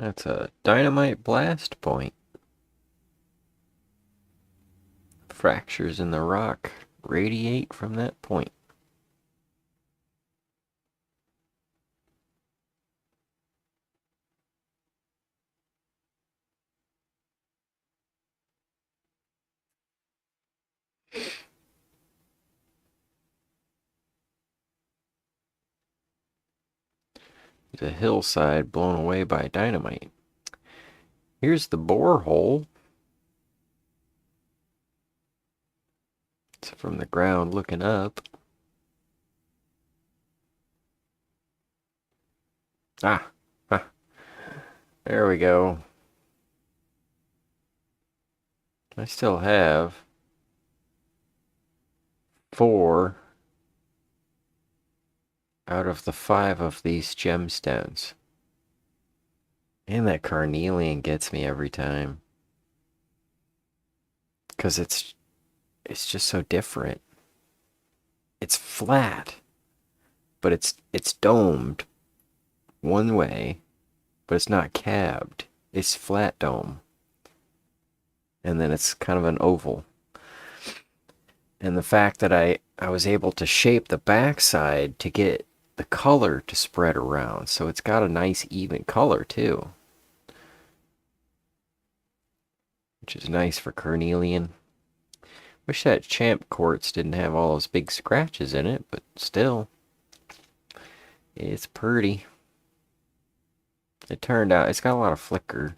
That's a dynamite blast point. Fractures in the rock radiate from that point. The hillside blown away by dynamite. Here's the borehole. It's from the ground looking up. Ah, ah, there we go. I still have 4 out of the 5 of these gemstones. And that carnelian gets me every time. Because it's just so different. It's flat, but it's domed one way, but it's not cabbed. It's flat dome. And then it's kind of an oval. And the fact that I was able to shape the backside to get the color to spread around. So it's got a nice even color too. Which is nice for carnelian. Wish that champ quartz didn't have all those big scratches in it, but still, it's pretty. It turned out, it's got a lot of flicker.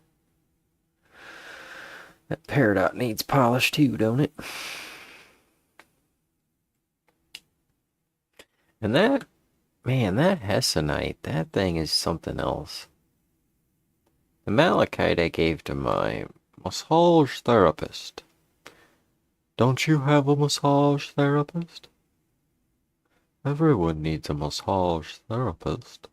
That peridot needs polish too, don't it? And that, man, that hessonite, that thing is something else. The malachite I gave to my massage therapist. Don't you have a massage therapist? Everyone needs a massage therapist.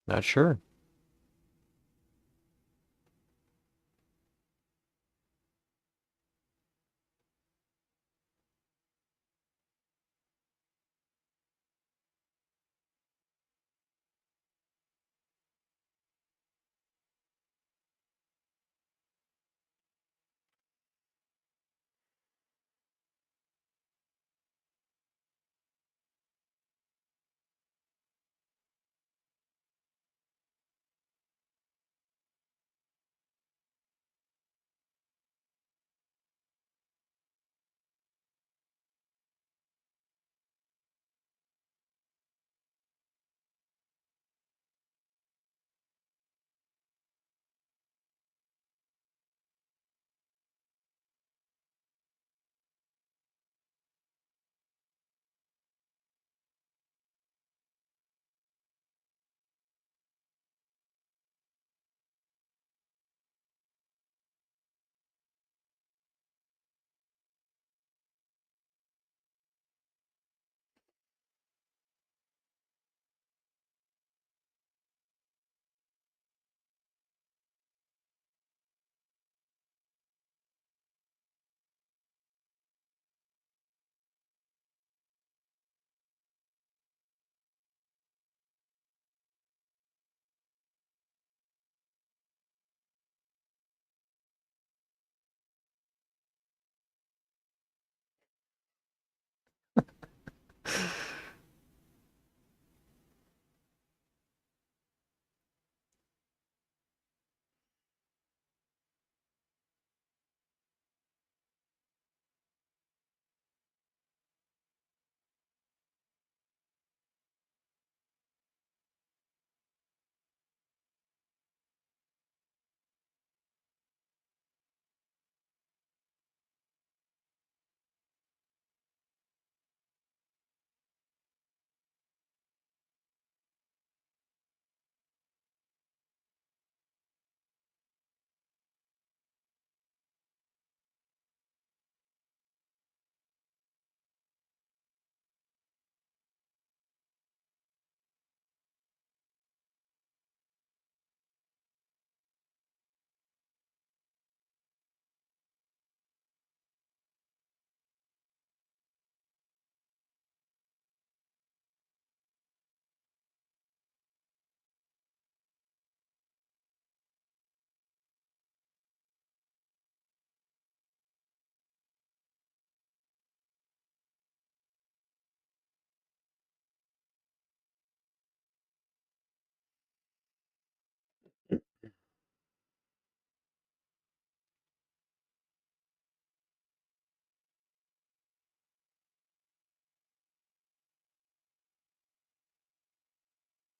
Not sure.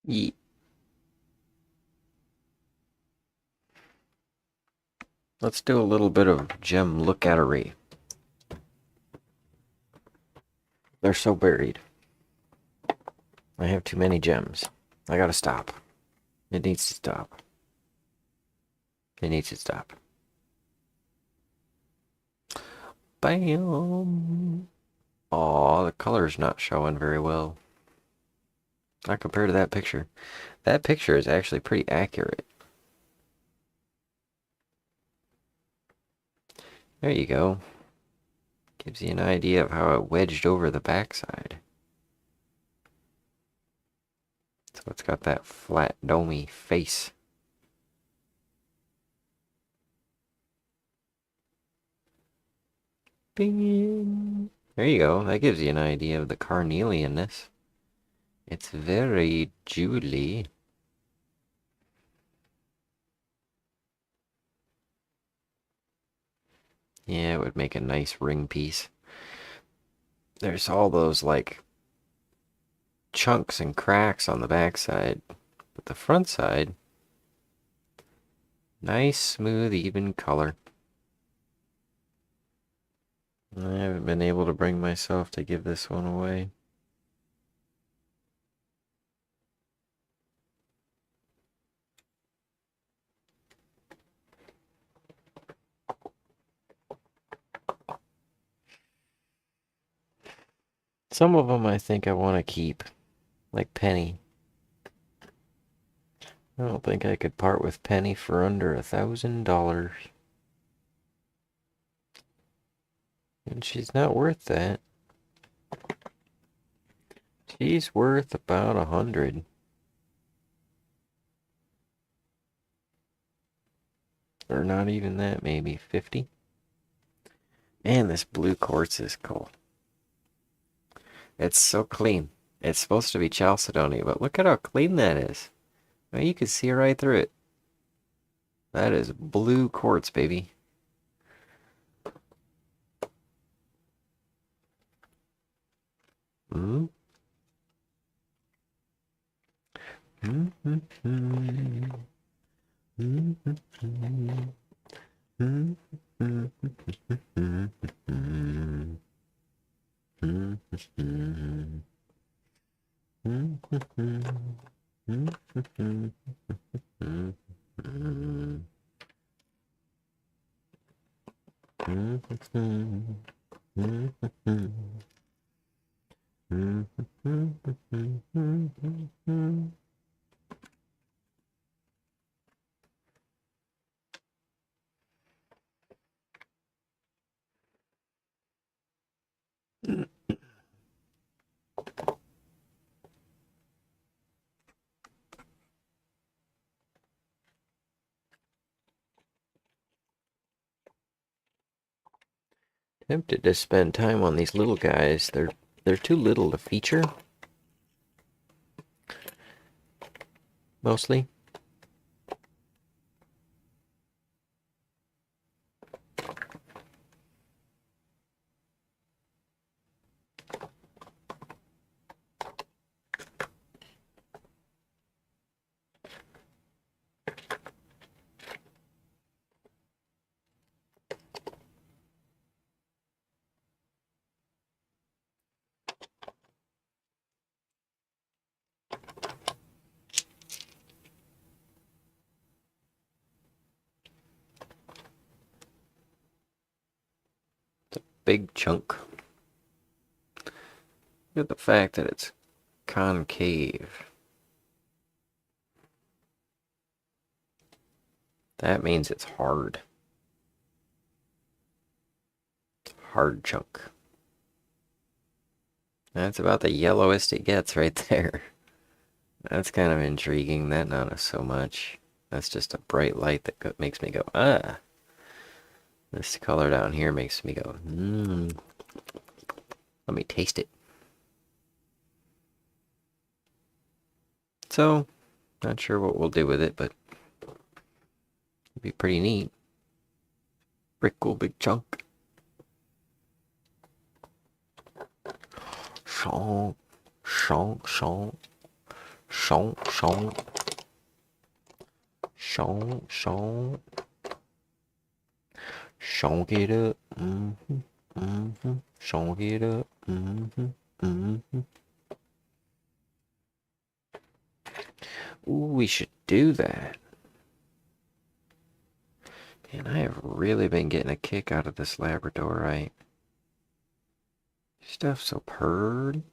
Yeet. Let's do a little bit of gem look-attery. They're so buried. I have too many gems. I gotta stop. It needs to stop. It needs to stop. Bam! Aw, the color's not showing very well. Not compared to that picture. That picture is actually pretty accurate. There you go. Gives you an idea of how it wedged over the backside. So it's got that flat, domey face. Bing! There you go. That gives you an idea of the carnelianness. It's very jewelly. Yeah, it would make a nice ring piece. There's all those, like, chunks and cracks on the backside. But the front side, nice, smooth, even color. I haven't been able to bring myself to give this one away. Some of them I think I want to keep, like Penny. I don't think I could part with Penny for under $1,000. And she's not worth that. She's worth about 100. Or not even that, maybe 50. Man, this blue quartz is cool. It's so clean. It's supposed to be chalcedony, but look at how clean that is. Now you can see right through it. That is blue quartz, baby. Mm. Tempted to spend time on these little guys. They're They're too little to feature, mostly. Big chunk. Look at the fact that it's concave. That means it's hard. Hard chunk. That's about the yellowest it gets right there. That's kind of intriguing. That not so much. That's just a bright light that makes me go, ah. This color down here makes me go, Let me taste it. So, not sure what we'll do with it, but it'd be pretty neat. Brickle big chunk. Shonk, shonk, shonk. Shonk, shonk. Shonk, shonk. Shonk it up. Shonk it up. Ooh, we should do that. Man, I have really been getting a kick out of this Labradorite. Stuff's so purty.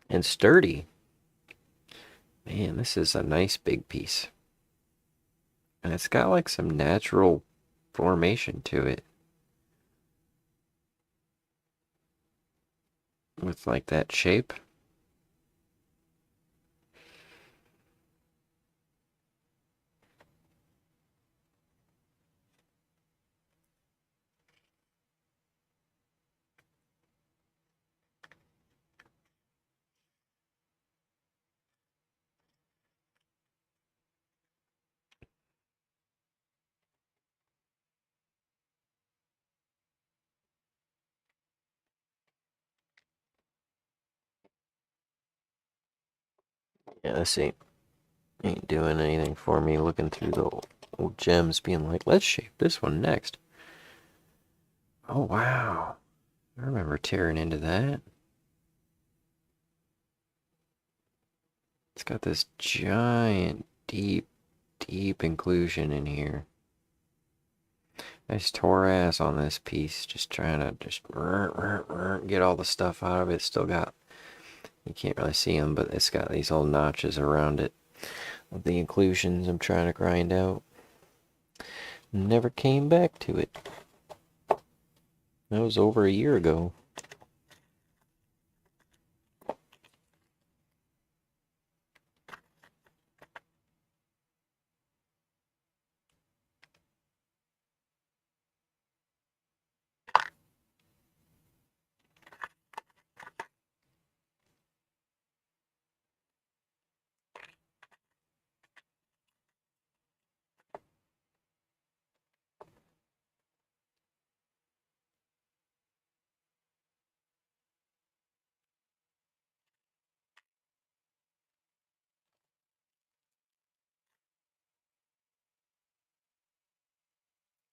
And sturdy. Man, this is a nice big piece. And it's got like some natural formation to it. With like that shape. Yeah, this ain't doing anything for me looking through the old gems being like, let's shape this one next. Oh, wow. I remember tearing into that. It's got this giant, deep inclusion in here. I just tore ass on this piece, just trying to get all the stuff out of it. It's still got, you can't really see them, but it's got these little notches around it of the inclusions I'm trying to grind out. Never came back to it. That was over a year ago.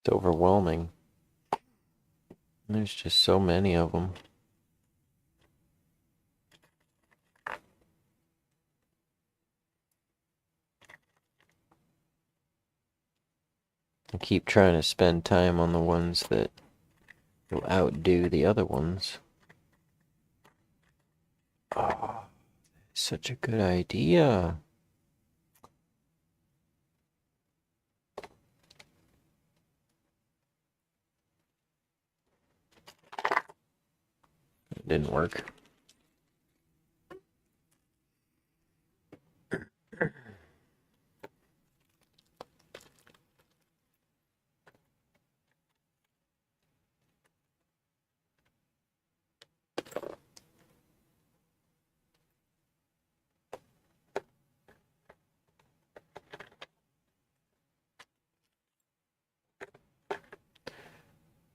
It's overwhelming. There's just so many of them. I keep trying to spend time on the ones that will outdo the other ones. Oh, such a good idea. It didn't work.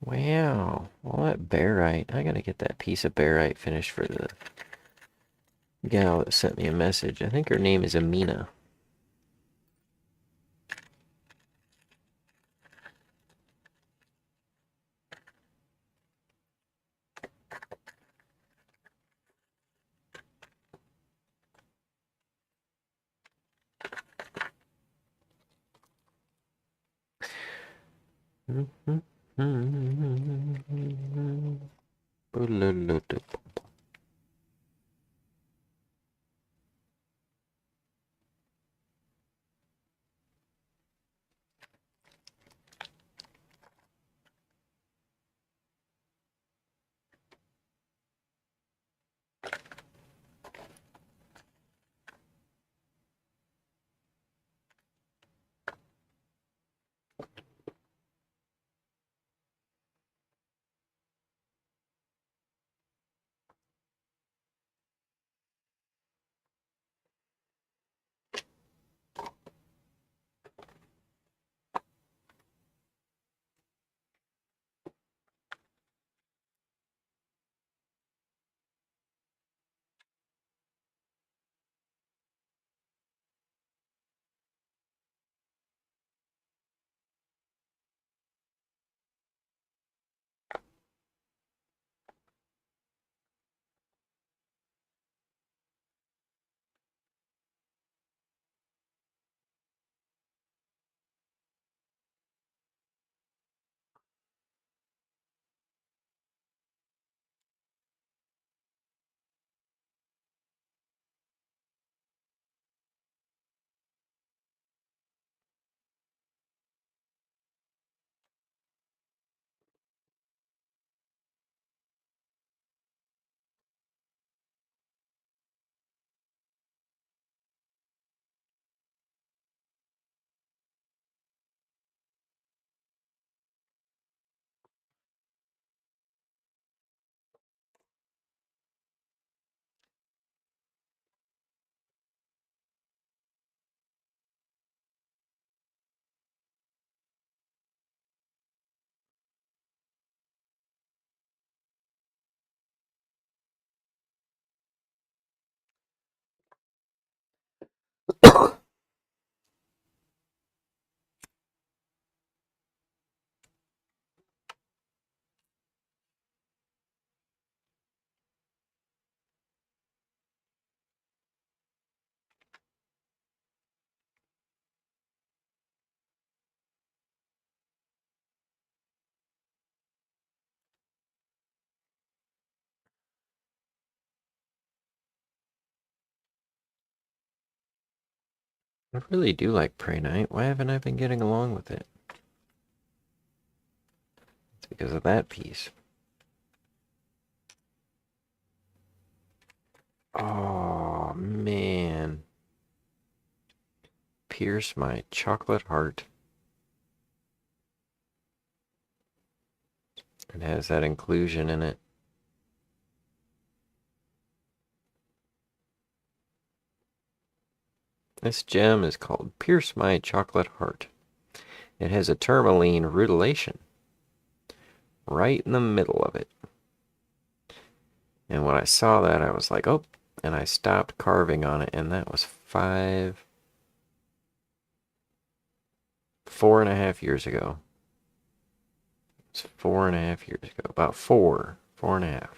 Wow. All that barite. I gotta get that piece of barite finished for the gal that sent me a message. I think her name is Amina. I really do like Prey Night. Why haven't I been getting along with it? It's because of that piece. Oh, man. Pierce my chocolate heart. It has that inclusion in it. This gem is called Pierce My Chocolate Heart. It has a tourmaline rutylation right in the middle of it. And when I saw that, I was like, oh, and I stopped carving on it, and that was 4.5 years ago. It's 4.5 years ago. About 4.5.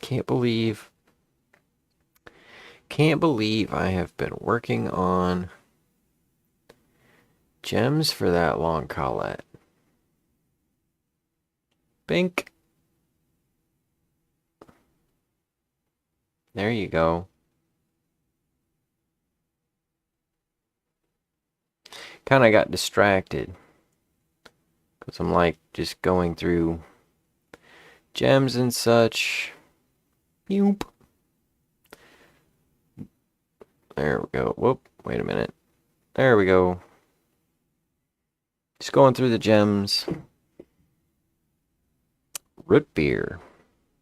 Can't believe I have been working on gems for that long, Colette. Bink. There you go. Kind of got distracted because I'm like just going through gems and such. Yoop. There we go. Whoop. Wait a minute. There we go. Just going through the gems. Root beer.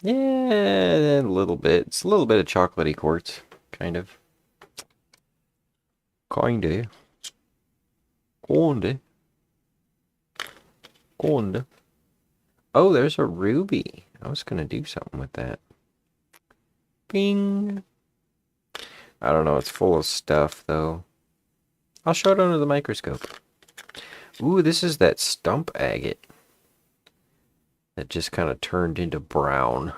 Yeah, a little bit. It's a little bit of chocolatey quartz. Kind of. Kinda. Kinda. Gold. Oh, there's a ruby. I was gonna do something with that. Bing. I don't know. It's full of stuff, though. I'll show it under the microscope. Ooh, this is that stump agate that just kind of turned into brown.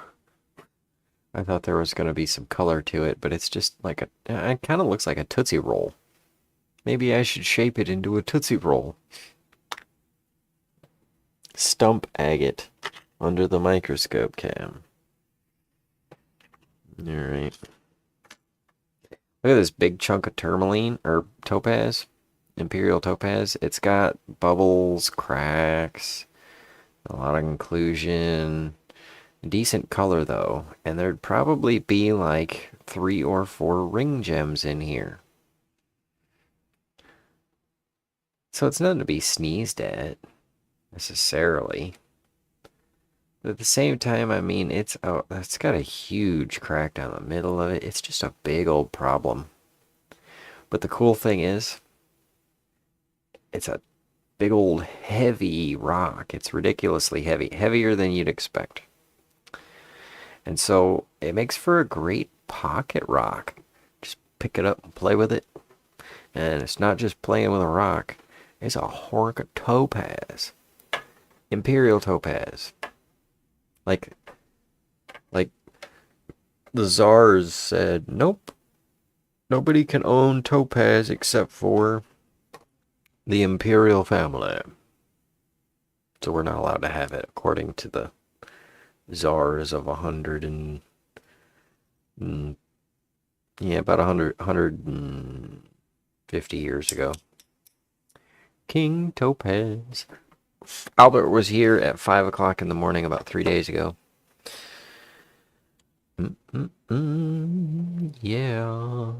I thought there was going to be some color to it, but it's just like it kind of looks like a Tootsie Roll. Maybe I should shape it into a Tootsie Roll. Stump agate under the microscope cam. Alright. Look at this big chunk of tourmaline, or topaz. Imperial topaz. It's got bubbles, cracks, a lot of inclusion. Decent color, though. And there'd probably be like 3 or 4 ring gems in here. So it's nothing to be sneezed at, necessarily. But at the same time, I mean, it's got a huge crack down the middle of it. It's just a big old problem. But the cool thing is, it's a big old heavy rock. It's ridiculously heavy. Heavier than you'd expect. And so it makes for a great pocket rock. Just pick it up and play with it. And it's not just playing with a rock. It's a hork topaz. Imperial topaz. Like the czars said, nope. Nobody can own topaz except for the imperial family. So we're not allowed to have it, according to the czars of 100 and... yeah, about 150 years ago. King Topaz. Albert was here at 5 o'clock in the morning about 3 days ago. Yeah.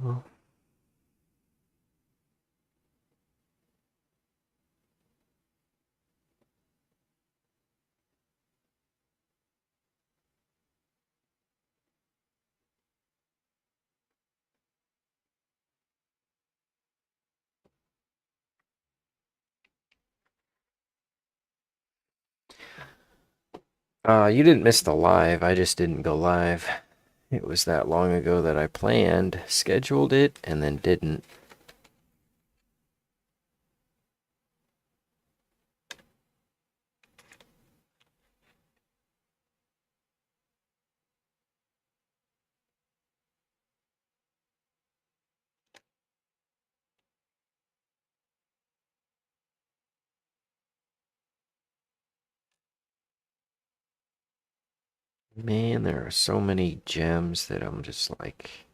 You didn't miss the live. I just didn't go live. It was that long ago that I planned, scheduled it, and then didn't. Man, there are so many gems that I'm just like,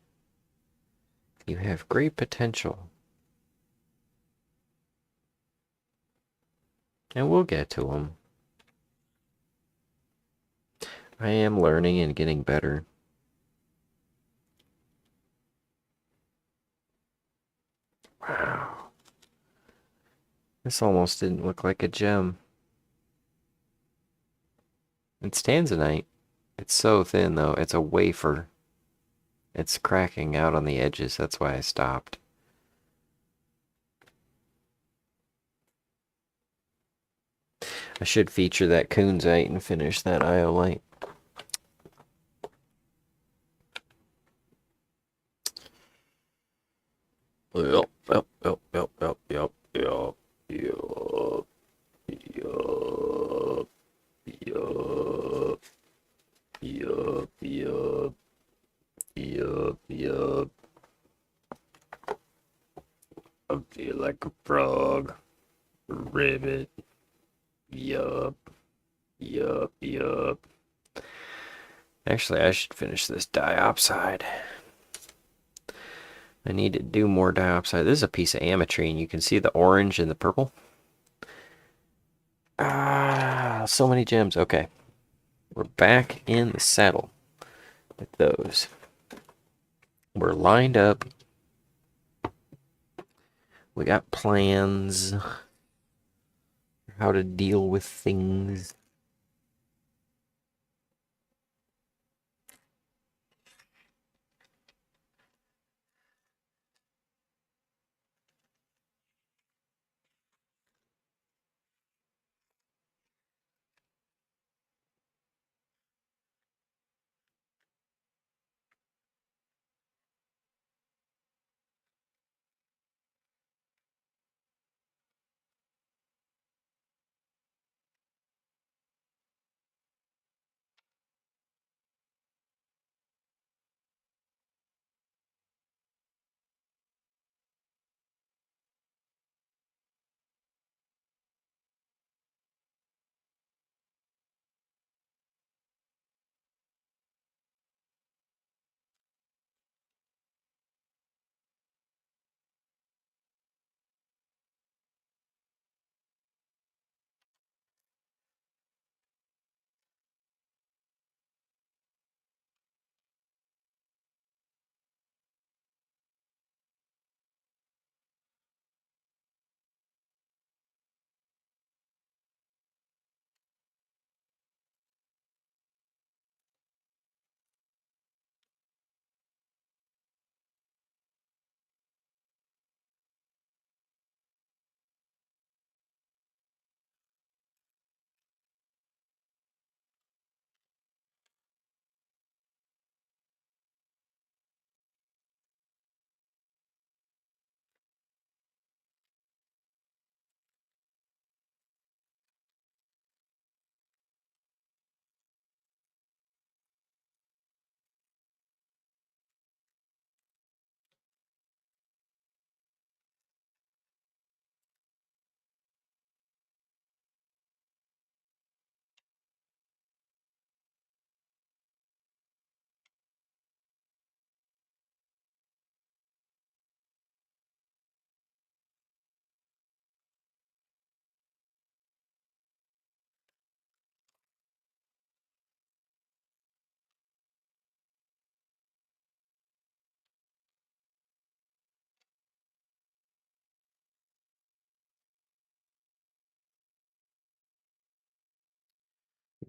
you have great potential. And we'll get to them. I am learning and getting better. Wow. This almost didn't look like a gem. It's tanzanite. It's so thin, though. It's a wafer. It's cracking out on the edges. That's why I stopped. I should feature that kunzite and finish that iolite. Yup, yup, yup, yup, yup, yup, yup, yup, yup, yup, yup, yup, yup, yup. I feel like a frog. Ribbit. Yup. Yup, yup. Actually, I should finish this diopside. I need to do more diopside. This is a piece of ametrine. You can see the orange and the purple. Ah, so many gems. Okay. We're back in the saddle with those. We're lined up. We got plans for how to deal with things.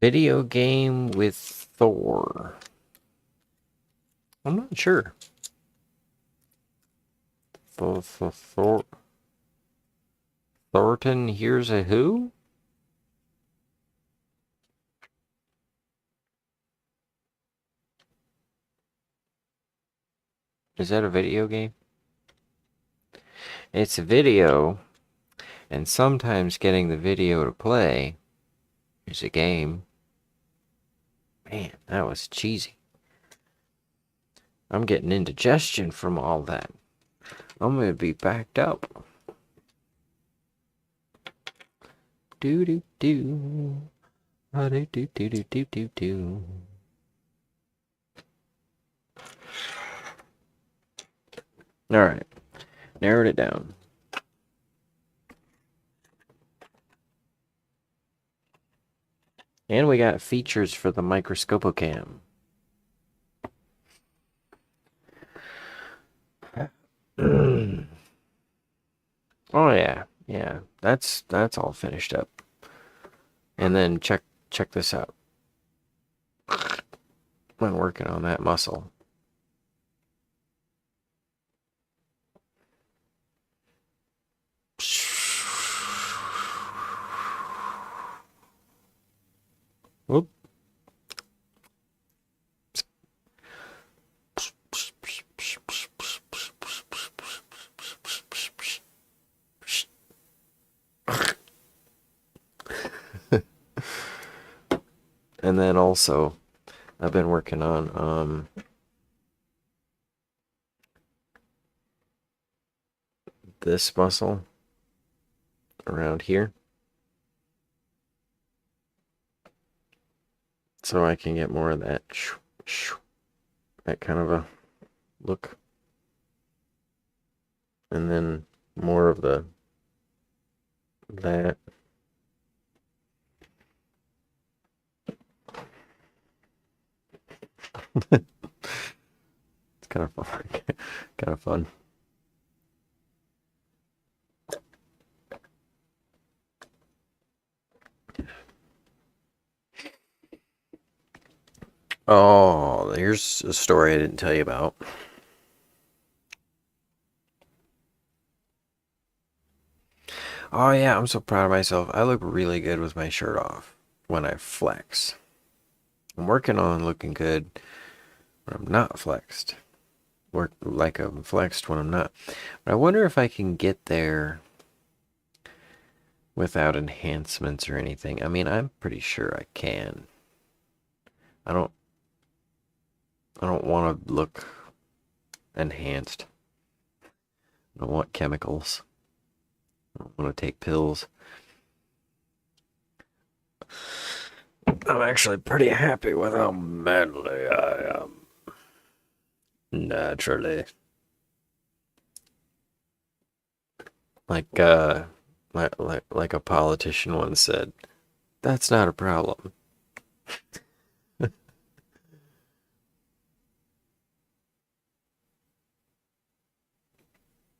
Video game with Thor. I'm not sure. Thornton hears a who? Is that a video game? It's a video, and sometimes getting the video to play is a game. Man, that was cheesy. I'm getting indigestion from all that. I'm gonna be backed up. Do do do. Do do do do do do do. All right, narrowed it down. And we got features for the microscopocam. Oh yeah, yeah. That's all finished up. And then check this out. I'm working on that muscle. Whoop. And then also, I've been working on this muscle around here, so I can get more of that kind of a look, and then more of that. It's kind of fun. Kind of fun. Oh, here's a story I didn't tell you about. Oh yeah, I'm so proud of myself. I look really good with my shirt off when I flex. I'm working on looking good when I'm not flexed. Work like I'm flexed when I'm not. But I wonder if I can get there without enhancements or anything. I mean, I'm pretty sure I can. I don't want to look enhanced. I don't want chemicals. I don't want to take pills. I'm actually pretty happy with how manly I am. Naturally. Like like a politician once said, that's not a problem.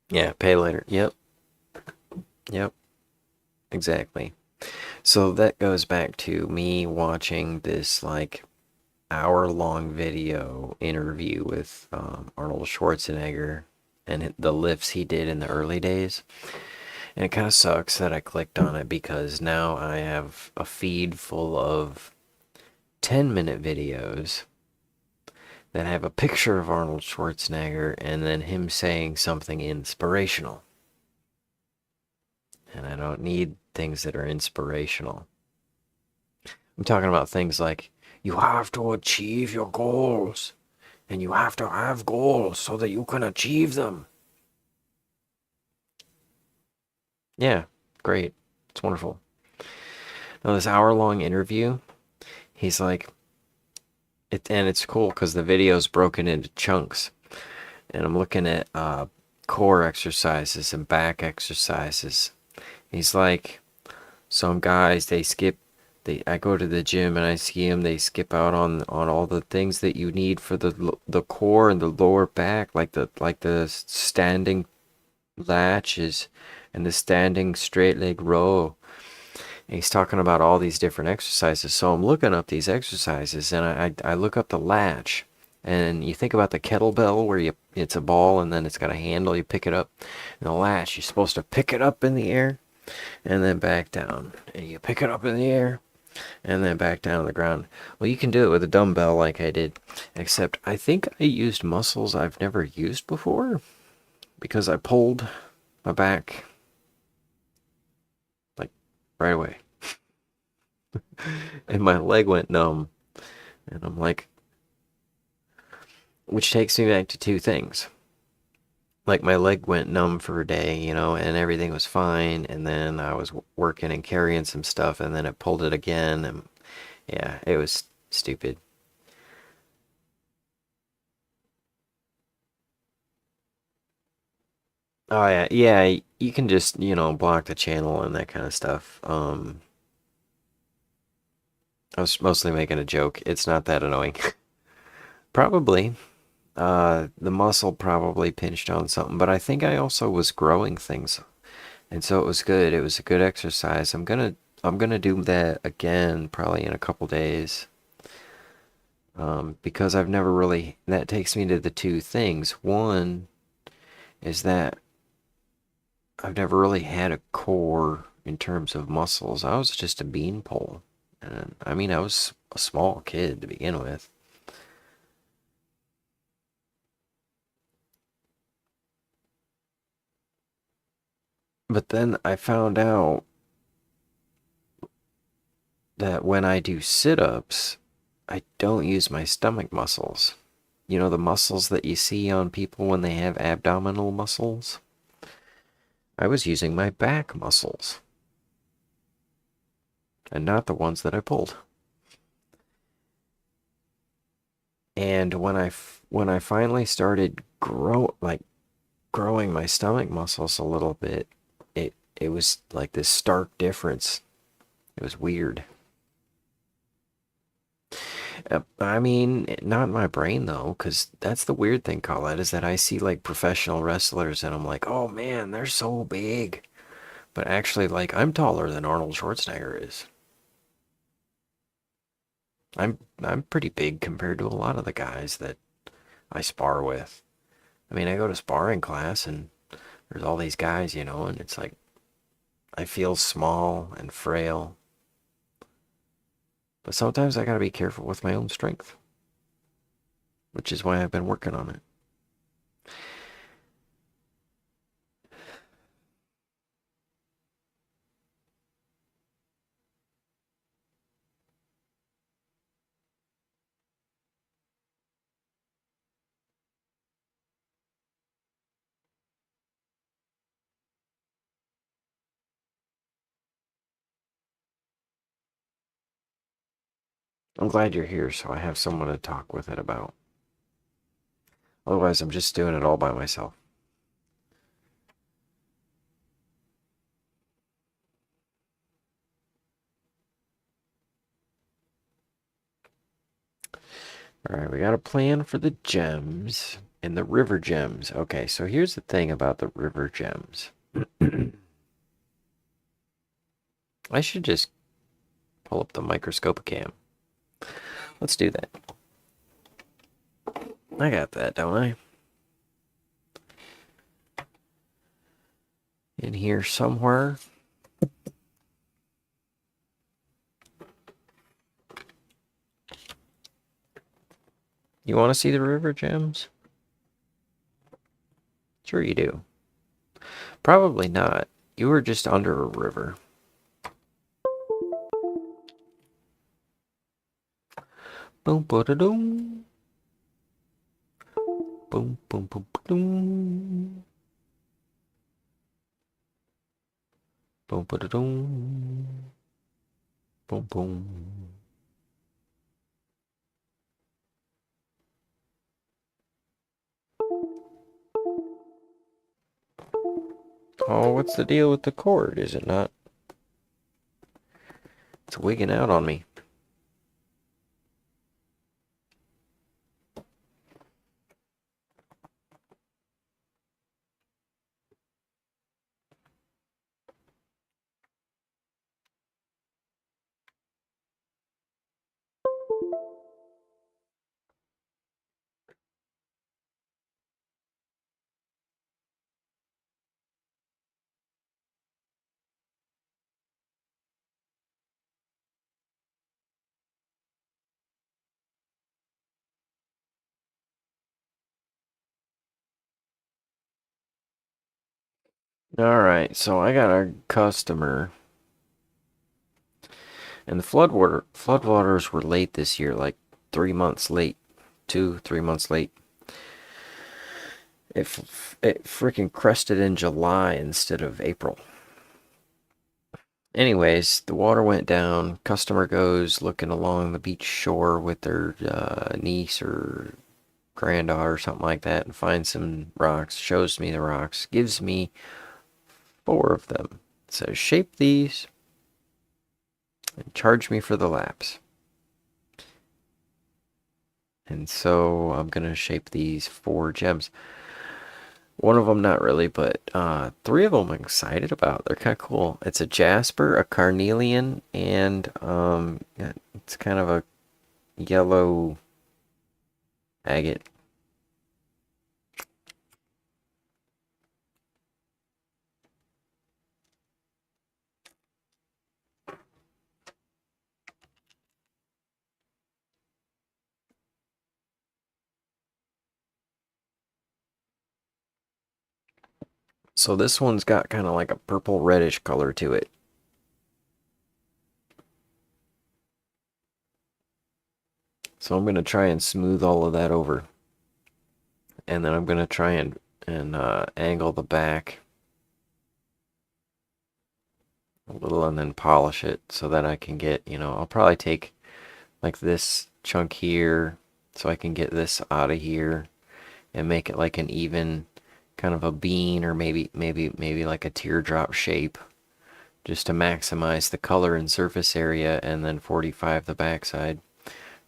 Yeah, pay later. Yep. Yep. Exactly. So that goes back to me watching this like hour-long video interview with Arnold Schwarzenegger and the lifts he did in the early days. And it kind of sucks that I clicked on it because now I have a feed full of 10-minute videos that have a picture of Arnold Schwarzenegger and then him saying something inspirational. And I don't need things that are inspirational. I'm talking about things like, you have to achieve your goals, and you have to have goals so that you can achieve them. Yeah, great. It's wonderful. Now, this hour-long interview, he's like, and it's cool because the video is broken into chunks. And I'm looking at core exercises and back exercises. He's like, some guys, I go to the gym and I see them, they skip out on all the things that you need for the core and the lower back, like the standing latches and the standing straight leg row. And he's talking about all these different exercises. So I'm looking up these exercises, and I look up the latch. And you think about the kettlebell where it's a ball and then it's got a handle, you pick it up. And the latch, you're supposed to pick it up in the air and then back down. And you pick it up in the air and then back down to the ground. Well, you can do it with a dumbbell like I did, except I think I used muscles I've never used before because I pulled my back like right away. And my leg went numb. And I'm like, which takes me back to two things. Like my leg went numb for a day, and everything was fine. And then I was working and carrying some stuff, and then it pulled it again. And yeah, it was stupid. Oh yeah, yeah. You can just block the channel and that kind of stuff. I was mostly making a joke. It's not that annoying. Probably. The muscle probably pinched on something, but I think I also was growing things, and so it was good. It was a good exercise. I'm gonna do that again probably in a couple days. Because I've never really. That takes me to the two things. One is that I've never really had a core in terms of muscles. I was just a beanpole, and I mean I was a small kid to begin with. But then I found out that when I do sit ups, I don't use my stomach muscles. You know, the muscles that you see on people when they have abdominal muscles? I was using my back muscles and not the ones that I pulled. And when I finally started growing my stomach muscles a little bit, it was like this stark difference. It was weird. I mean, not in my brain though, because that's the weird thing, Colette, is that I see like professional wrestlers and I'm like, oh man, they're so big. But actually, like, I'm taller than Arnold Schwarzenegger is. I'm pretty big compared to a lot of the guys that I spar with. I mean, I go to sparring class and there's all these guys, and it's like I feel small and frail. But sometimes I gotta be careful with my own strength, which is why I've been working on it. I'm glad you're here so I have someone to talk with it about. Otherwise, I'm just doing it all by myself. All right, we got a plan for the gems and the river gems. Okay, so here's the thing about the river gems. I should just pull up the microscope cam. Let's do that. I got that, don't I? In here somewhere. You want to see the river gems? Sure you do. Probably not. You were just under a river. Boom, ba da doom. Boom, boom, boom, boom. Boom, ba da doom. Boom, boom. Oh, what's the deal with the cord? Is it not? It's wigging out on me. Alright, so I got a customer, and the floodwaters were late this year, like 3 months late, 2, 3 months late. It freaking crested in July instead of April. Anyways, the water went down. Customer goes looking along the beach shore with their niece or granddaughter or something like that and finds some rocks, shows me the rocks, gives me 4 of them. Says, shape these and charge me for the laps. And so I'm going to shape these 4 gems. One of them not really, but 3 of them I'm excited about. They're kind of cool. It's a jasper, a carnelian, and it's kind of a yellow agate. So this one's got kind of like a purple reddish color to it. So I'm going to try and smooth all of that over. And then I'm going to try and angle the back a little and then polish it so that I can get, I'll probably take like this chunk here so I can get this out of here and make it like an even kind of a bean or maybe like a teardrop shape just to maximize the color and surface area, and then 45 the backside.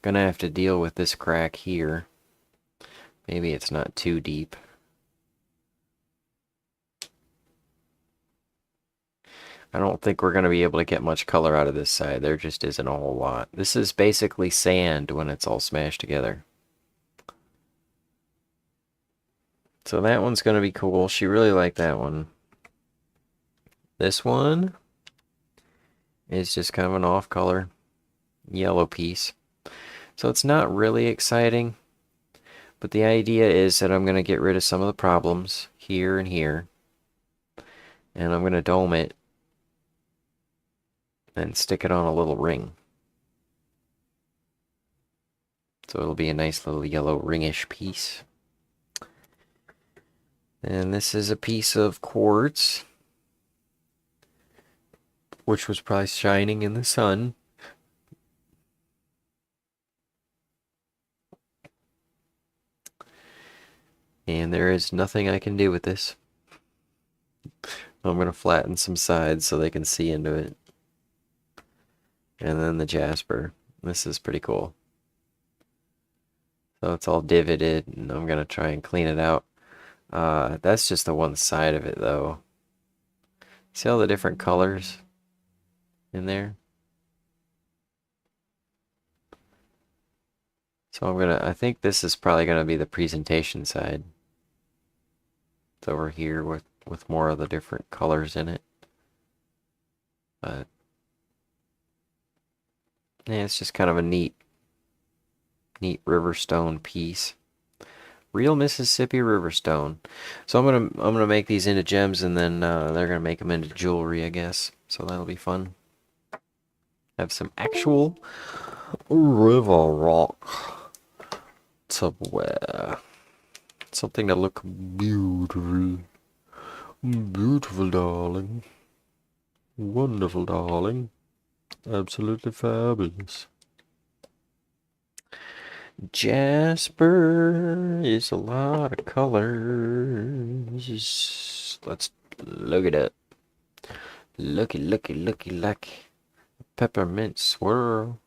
Gonna have to deal with this crack here. Maybe it's not too deep. I don't think we're going to be able to get much color out of this side. There just isn't a whole lot. This is basically sand when it's all smashed together. So that one's going to be cool. She really liked that one. This one is just kind of an off-color yellow piece. So it's not really exciting. But the idea is that I'm going to get rid of some of the problems here and here. And I'm going to dome it and stick it on a little ring. So it'll be a nice little yellow ringish piece. And this is a piece of quartz, which was probably shining in the sun. And there is nothing I can do with this. I'm going to flatten some sides so they can see into it. And then the jasper. This is pretty cool. So it's all divoted, and I'm going to try and clean it out. That's just the one side of it, though. See all the different colors in there? So I think this is probably going to be the presentation side. It's over here with more of the different colors in it. But yeah, it's just kind of a neat river stone piece. Real Mississippi river stone. So I'm gonna make these into gems, and then they're gonna make them into jewelry, I guess. So that'll be fun. Have some actual river rock to wear. Something to look beautiful. Beautiful, darling. Wonderful, darling. Absolutely fabulous. Jasper is a lot of colors. Let's look it up. Looky like peppermint swirl.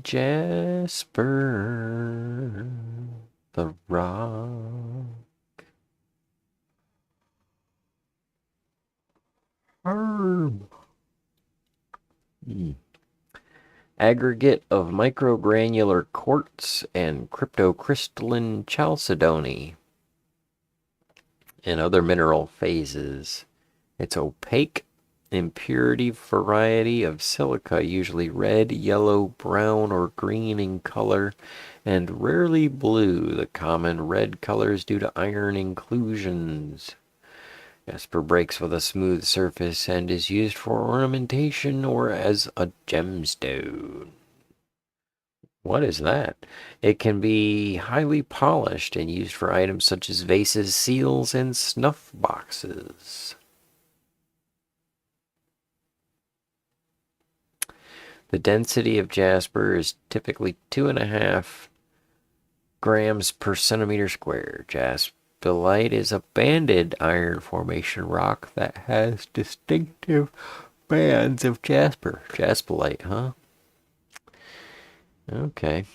Jasper the rock. Herb. Mm. Aggregate of microgranular quartz and cryptocrystalline chalcedony and other mineral phases. It's opaque, impurity variety of silica, usually red, yellow, brown, or green in color, and rarely blue. The common red color is due to iron inclusions. Jasper breaks with a smooth surface and is used for ornamentation or as a gemstone. What is that? It can be highly polished and used for items such as vases, seals, and snuff boxes. The density of jasper is typically 2.5 grams per centimeter square. Jaspilite is a banded iron formation rock that has distinctive bands of jasper. Jaspilite, huh? Okay.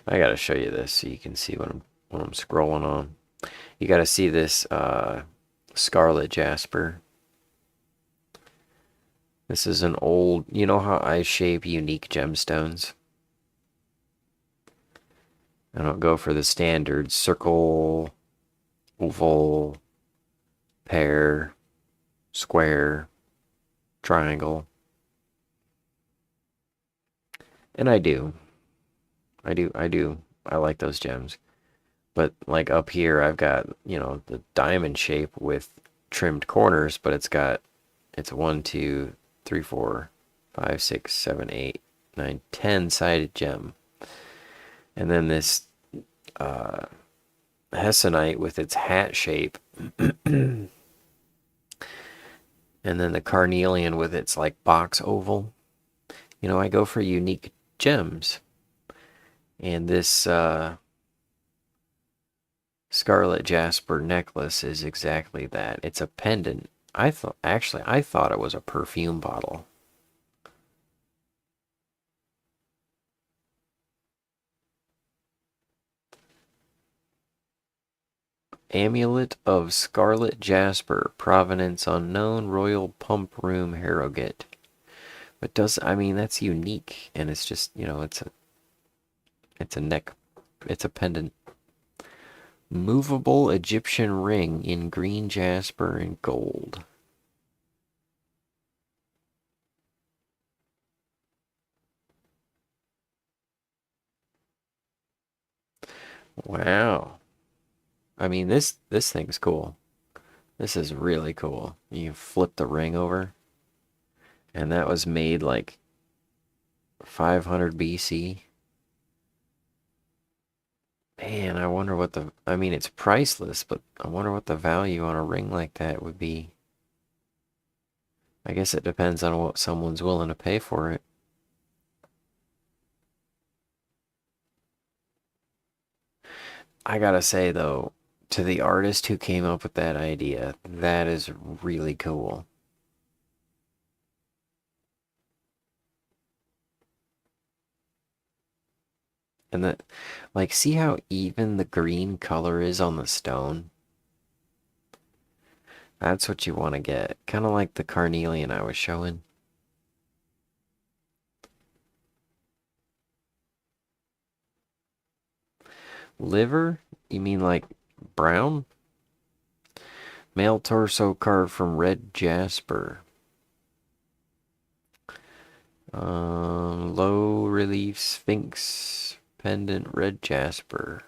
I gotta show you this so you can see what I'm scrolling on. You gotta see this scarlet jasper. This is an old, you know how I shape unique gemstones? I don't go for the standard circle, oval, pear, square, triangle. And I do. I like those gems. But like up here, I've got, the diamond shape with trimmed corners, but it's a 1, 2, 3, 4, 5, 6, 7, 8, 9, 10-sided gem. And then this hessonite with its hat shape. And then the carnelian with its like box oval. I go for unique gems. And this scarlet jasper necklace is exactly that. It's a pendant. I thought it was a perfume bottle. Amulet of scarlet jasper, provenance unknown, royal pump room Harrogate. But that's unique, and it's just, it's a neck, it's a pendant. Movable Egyptian ring in green jasper and gold. Wow. This thing's cool. This is really cool. You flip the ring over, and that was made like 500 BC. Man, I wonder what it's priceless, but I wonder what the value on a ring like that would be. I guess it depends on what someone's willing to pay for it. I gotta say, though, to the artist who came up with that idea, that is really cool. And that, like, see how even the green color is on the stone? That's what you want to get. Kind of like the carnelian I was showing. Liver? You mean like brown? Male torso carved from red jasper. Low relief sphinx pendant red jasper.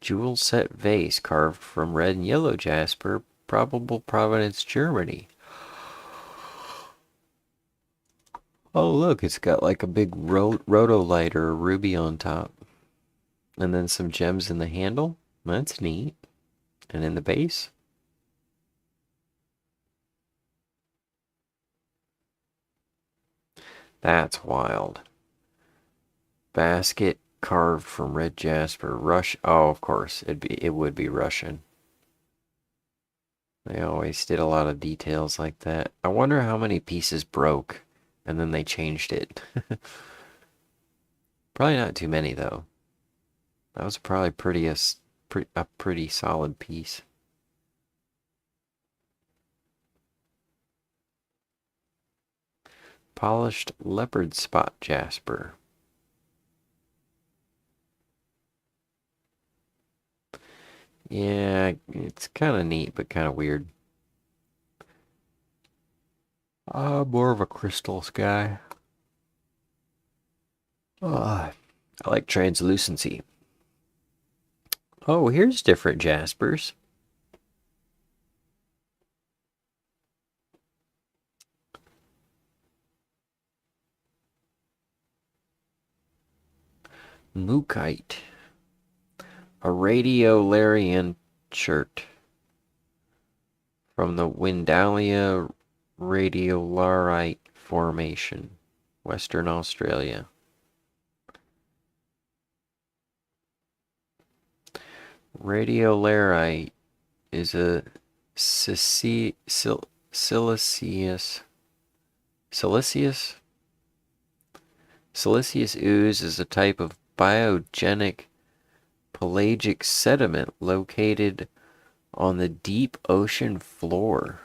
Jewel set vase carved from red and yellow jasper. Probable provenance Germany. Oh, look, it's got like a big rhodolite or a ruby on top. And then some gems in the handle. That's neat. And in the base. That's wild. Basket carved from red jasper. Oh, of course, it would be Russian. They always did a lot of details like that. I wonder how many pieces broke and then they changed it. Probably not too many though. That was probably a pretty solid piece. Polished leopard spot jasper. Yeah, it's kind of neat, but kind of weird. More of a crystals guy. I like translucency. Oh, here's different jaspers. Mookite. A radiolarian chert from the Windalia radiolarite formation, Western Australia. Radiolarite is a siliceous ooze is a type of biogenic pelagic sediment located on the deep ocean floor.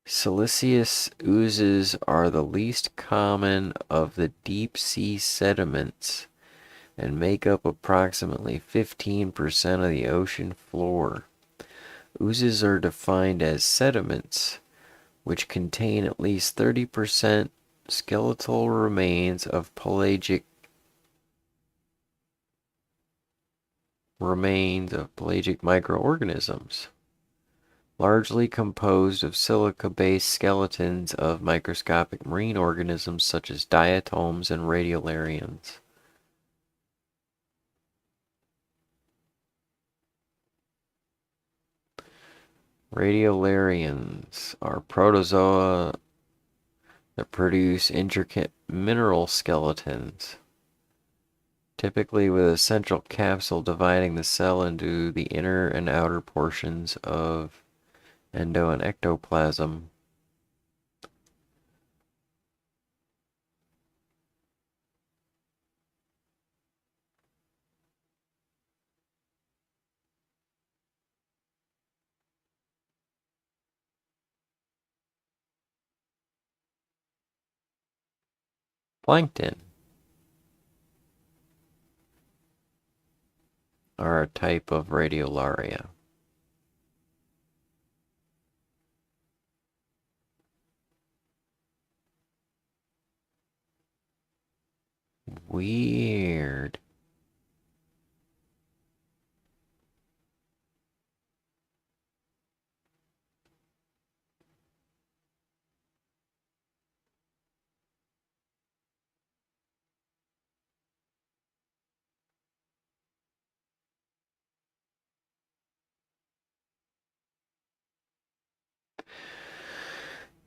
Siliceous oozes are the least common of the deep sea sediments and make up approximately 15% of the ocean floor. Oozes are defined as sediments which contain at least 30% skeletal remains of pelagic microorganisms, largely composed of silica-based skeletons of microscopic marine organisms such as diatoms and radiolarians. Radiolarians are protozoa that produce intricate mineral skeletons, typically with a central capsule dividing the cell into the inner and outer portions of endo and ectoplasm. Plankton are a type of radiolaria. Weird.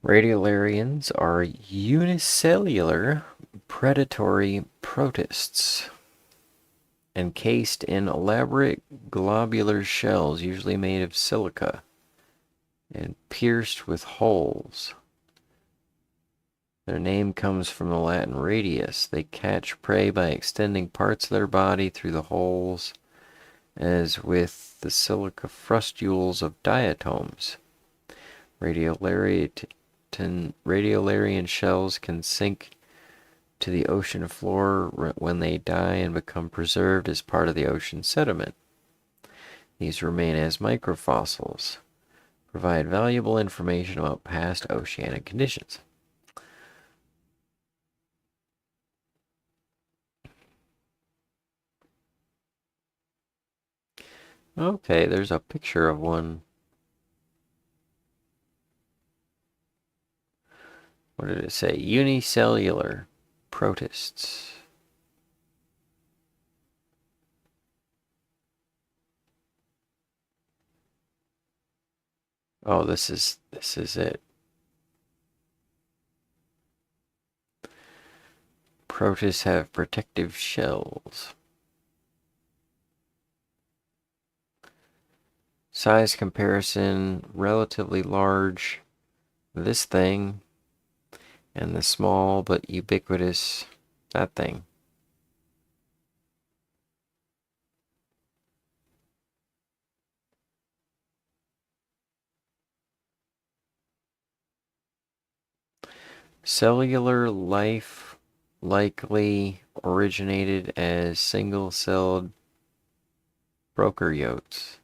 Radiolarians are unicellular predatory protists, encased in elaborate globular shells, usually made of silica, and pierced with holes. Their name comes from the Latin radius. They catch prey by extending parts of their body through the holes, as with the silica frustules of diatoms. Radiolarian shells can sink to the ocean floor when they die and become preserved as part of the ocean sediment. These remain as microfossils, provide valuable information about past oceanic conditions. Okay, there's a picture of one. What did it say? Unicellular protists. Oh, this is it. Protists have protective shells. Size comparison, relatively large. This thing, and the small but ubiquitous, that thing. Cellular life likely originated as single-celled prokaryotes,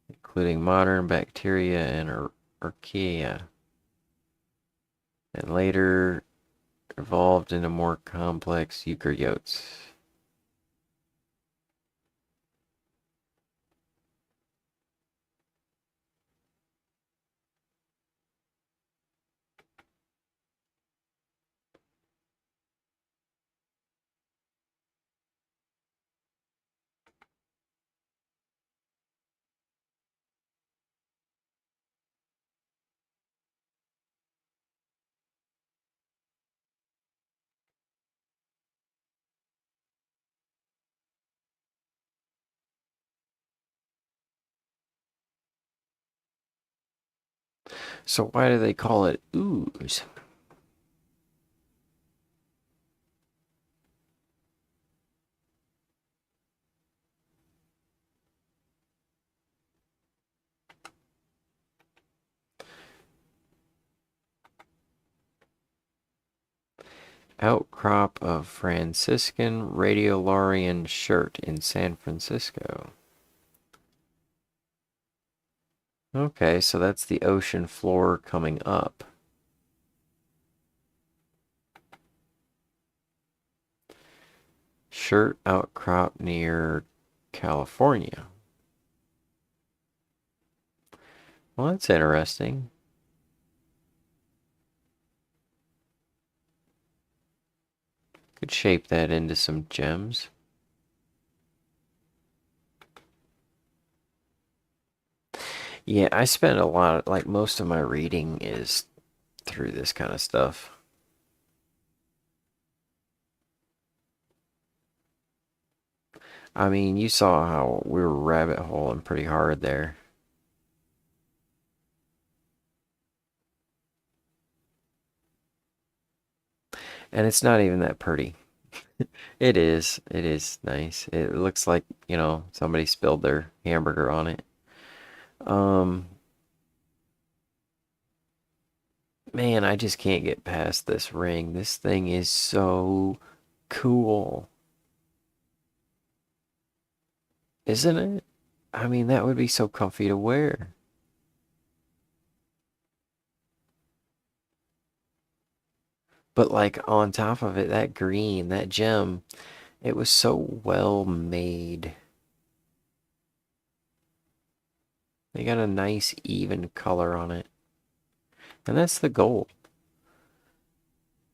including modern bacteria and archaea, and later evolved into more complex eukaryotes. So why do they call it ooze? Outcrop of Franciscan Radiolarian shirt in San Francisco. Okay, so that's the ocean floor coming up. Shirt outcrop near California. Well, that's interesting. Could shape that into some gems. Yeah, I spent a lot of, like, most of my reading is through this kind of stuff. I mean, you saw how we were rabbit holing pretty hard there. And it's not even that pretty. It is. It is nice. It looks like, somebody spilled their hamburger on it. Um, man, I just can't get past this ring. This thing is so cool. Isn't it? I mean, that would be so comfy to wear. But like on top of it, that green, that gem, it was so well made. They got a nice even color on it. And that's the goal.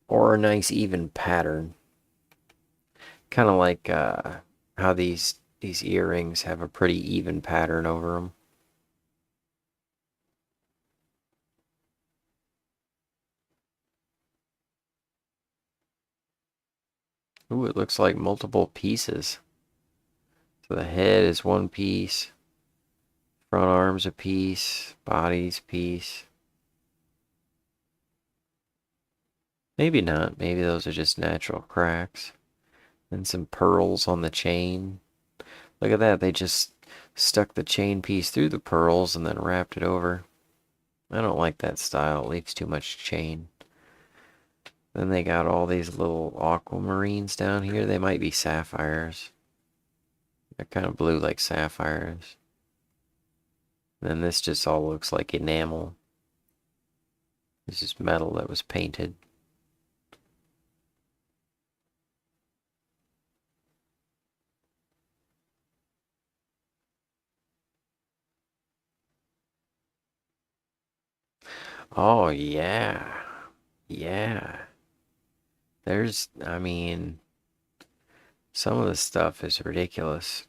Or a nice even pattern. Kind of like how these earrings have a pretty even pattern over them. Ooh, it looks like multiple pieces. So the head is one piece, front arm's a piece, body's piece. Maybe not. Maybe those are just natural cracks. And some pearls on the chain. Look at that. They just stuck the chain piece through the pearls and then wrapped it over. I don't like that style. It leaves too much chain. Then they got all these little aquamarines down here. They might be sapphires. They're kind of blue like sapphires. And then this just all looks like enamel. This is metal that was painted. Oh, yeah. Yeah. I mean, some of the stuff is ridiculous.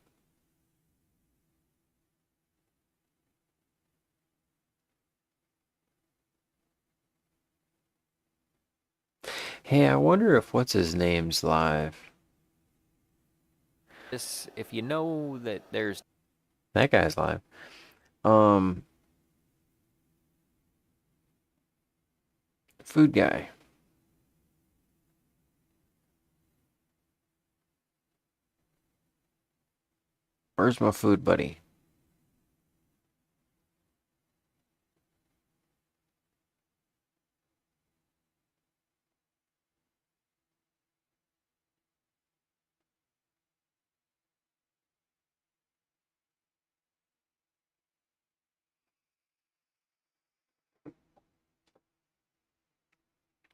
Hey, I wonder if what's his name's live. If you know that there's That guy's live. Um, food guy. Where's my food buddy?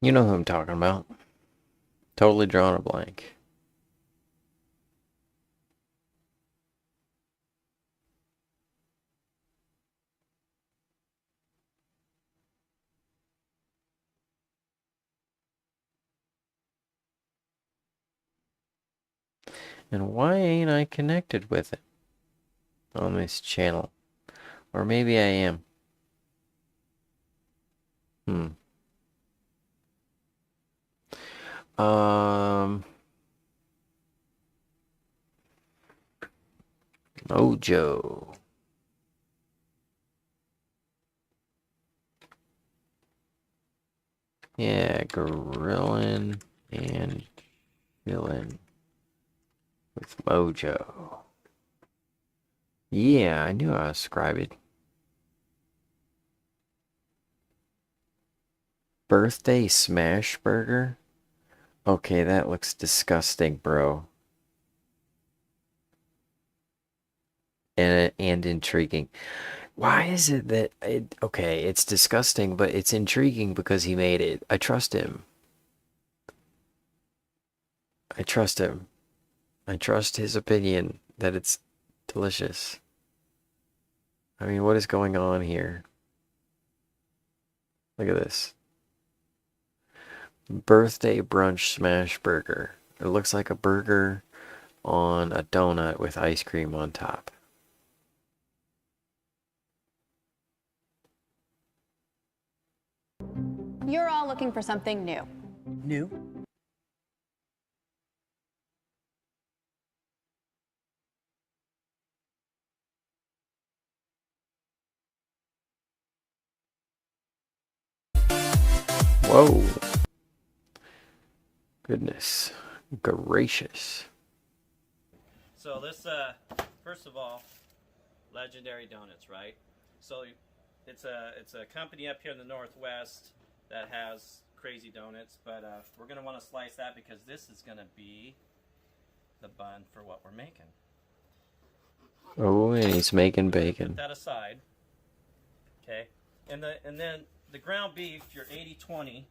You know who I'm talking about. Totally drawn a blank. And why ain't I connected with it on this channel? Or maybe I am. Mojo. Yeah, grilling and chilling with Mojo. Yeah, I knew I was scribed. Birthday smash burger? Okay, that looks disgusting, bro. And intriguing. Why is it that okay, it's disgusting, but it's intriguing because he made it. I trust him. I trust him. I trust his opinion that it's delicious. I mean, what is going on here? Look at this. Birthday brunch smash burger. It looks like a burger on a donut with ice cream on top. You're all looking for something new. New? Whoa. Goodness gracious. So this, first of all, Legendary Donuts, right? So it's a company up here in the Northwest that has crazy donuts, but we're gonna want to slice that because this is gonna be the bun for what we're making. Oh, and he's making bacon. Put that aside, okay? And then the ground beef, your 80-20.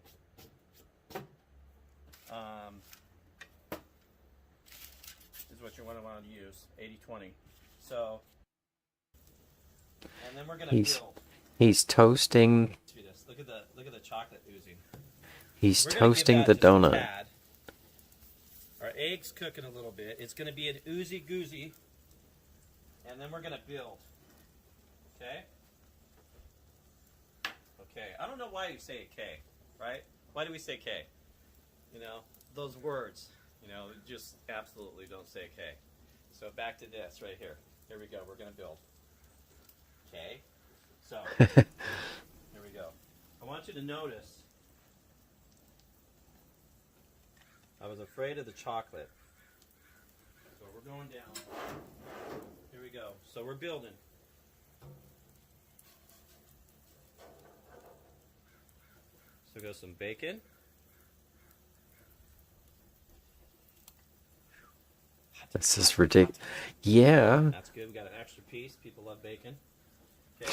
Is what you're going to want to use, 80-20. So, and then we're going to build. He's toasting. Look at the chocolate oozing. He's toasting the donut. Our egg's cooking a little bit. It's going to be an oozy goozy, and then we're going to build. Okay. Okay. I don't know why you say K, right? Why do we say K? You know, those words. You know, just absolutely don't say K. So back to this right here. Here we go. We're going to build. Okay. So, here we go. I want you to notice, I was afraid of the chocolate. So we're going down. Here we go. So we're building. So go some bacon. This is ridiculous. Yeah. That's good. We got an extra piece. People love bacon. Okay,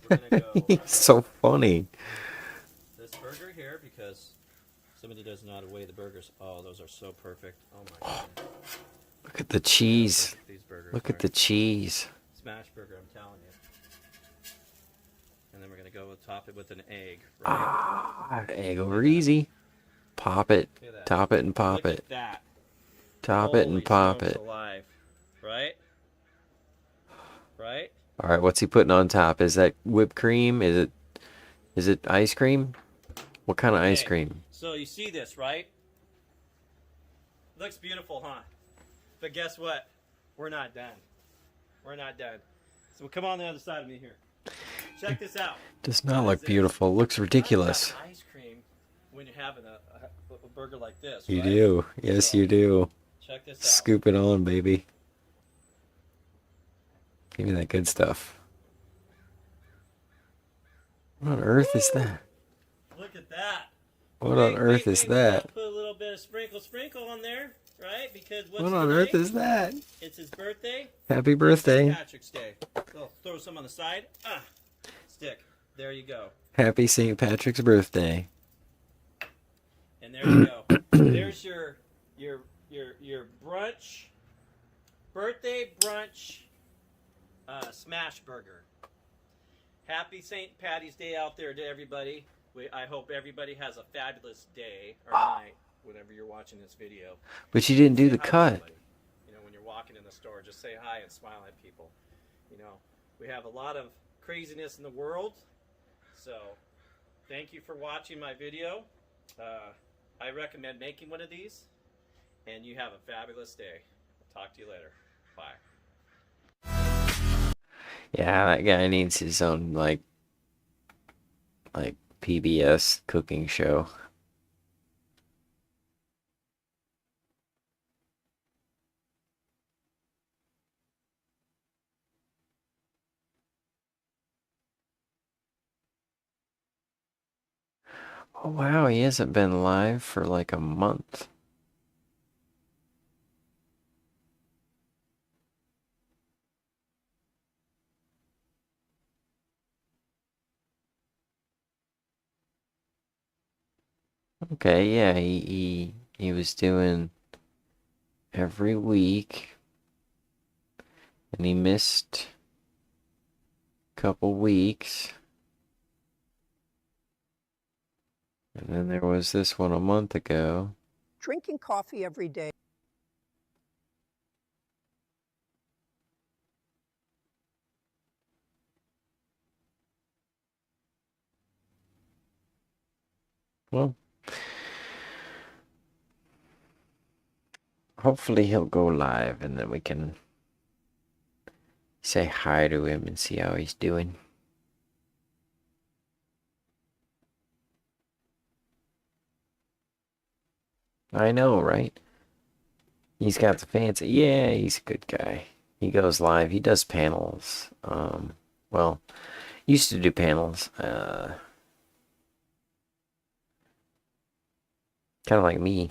we're gonna go. He's so funny. This burger here because somebody doesn't know how to weigh the burgers. Oh, those are so perfect. Oh my goodness. Look at the cheese. These burgers Look at the cheese. smash burger. I'm telling you. And then we're gonna go top it with an egg. Right? Egg over easy. Pop it. Top it and pop Look it. at that. Top it and pop Holy it. smokes alive. Right? Right? All right, what's he putting on top? Is that whipped cream? Is it ice cream? What kind of ice Okay, cream? So you see this, right? Looks beautiful, huh? But guess what? We're not done. We're not done. So come on the other side of me here. Check this out. Does not look beautiful. Looks ridiculous. How about ice cream when you're having a burger like this, You right? do. Yes, you do. Check this out. Scoop it on, baby. Give me that good stuff. What on earth is that? Look at that. What on earth is that? Put a little bit of sprinkle on there, right? Because what's What on today? earth is that? It's his birthday. Happy birthday. St. Patrick's Day. So throw some on the side. Stick. There you go. Happy St. Patrick's birthday. And there you go. There's your brunch, birthday brunch, smash burger. Happy St. Patty's Day out there to everybody. I hope everybody has a fabulous day or night, whenever you're watching this video. But you didn't do Say the hi to cut. somebody. You know, when you're walking in the store, just say hi and smile at people. You know, we have a lot of craziness in the world. So, thank you for watching my video. I recommend making one of these. And you have a fabulous day. Talk to you later. Bye. Yeah, that guy needs his own like PBS cooking show. Oh wow, he hasn't been live for like a month. Okay, yeah, he was doing every week, and he missed a couple weeks, and then there was this one a month ago. Drinking coffee every day. Well, hopefully he'll go live, and then we can say hi to him and see how he's doing. I know, right? He's got the fancy. Yeah, he's a good guy. He goes live. He does panels. Well, used to do panels. Kind of like me.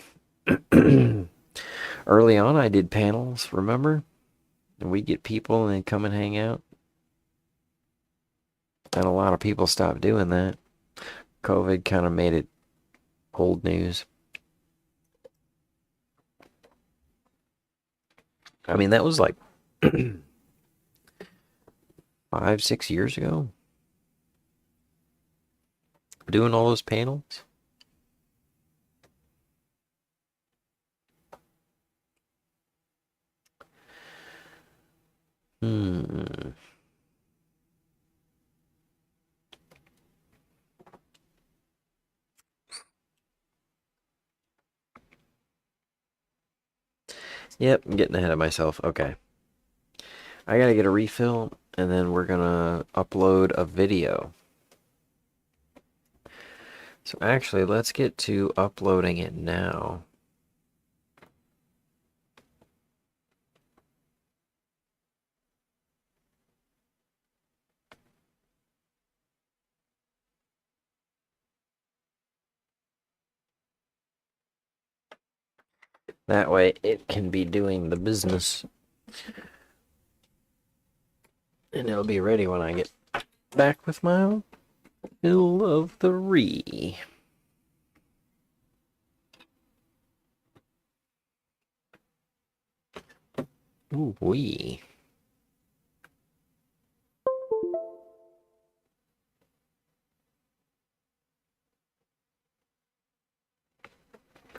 Early on, I did panels, remember? And we'd get people and they'd come and hang out. And a lot of people stopped doing that. COVID kind of made it old news. I mean, that was like 5, 6 years ago. Doing all those panels. Yep, I'm getting ahead of myself. Okay. I gotta get a refill, and then we're gonna upload a video. So actually, let's get to uploading it now. That way it can be doing the business. And it'll be ready when I get back with my fill of the re. Ooh wee.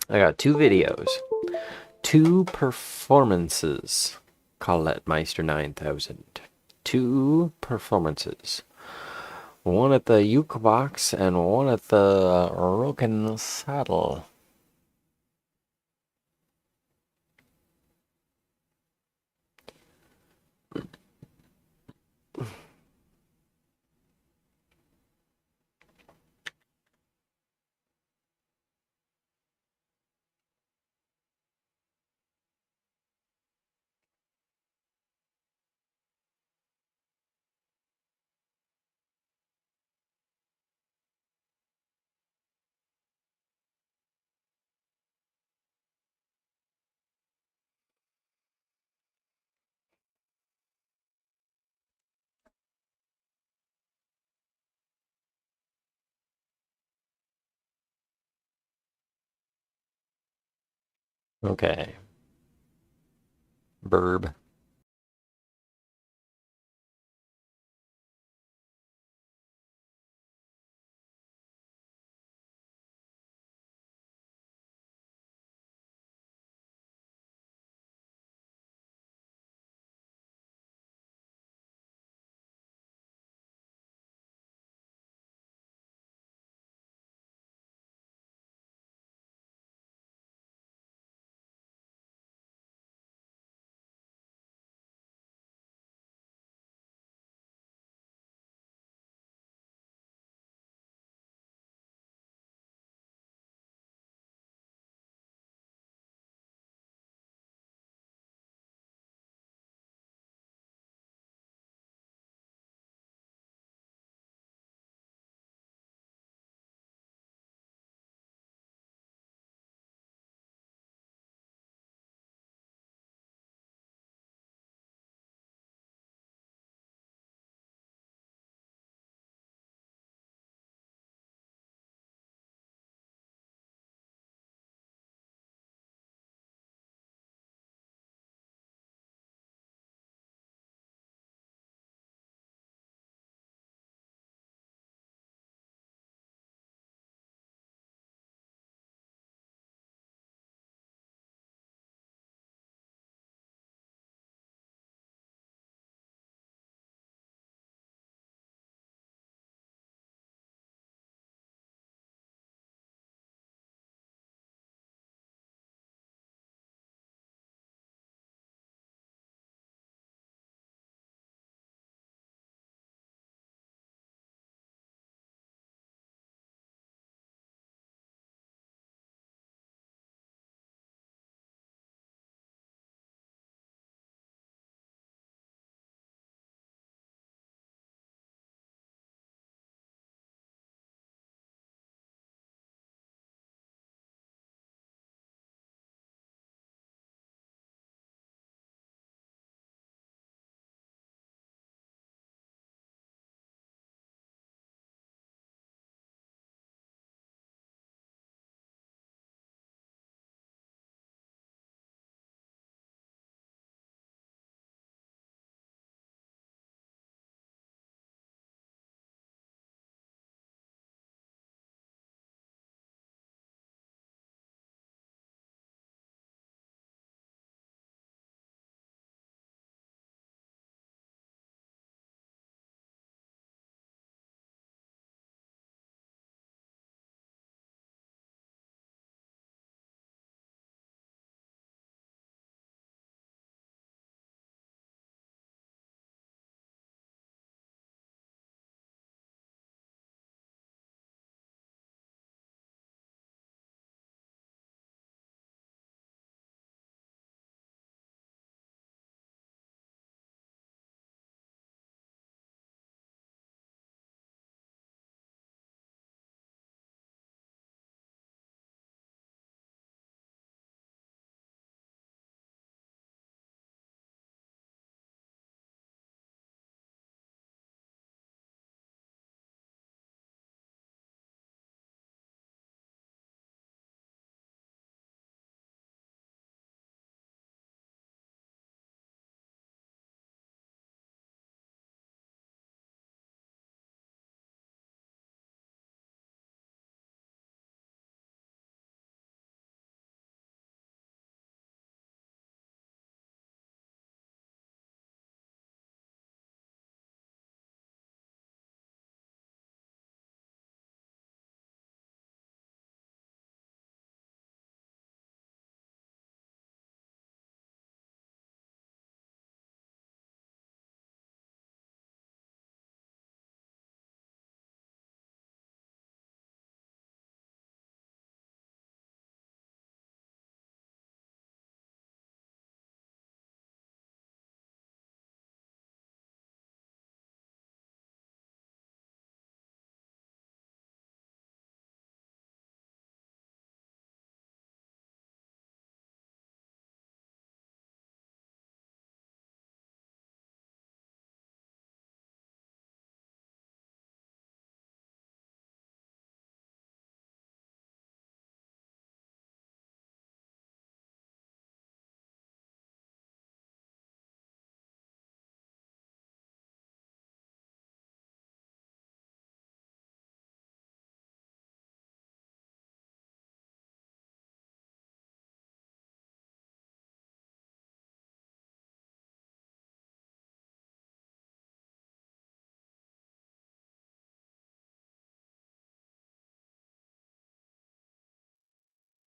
I got 2 videos. 2 performances. Colette Meister 9000. 2 performances. One at the Uke Box and one at the Roken Saddle. Okay. Burb.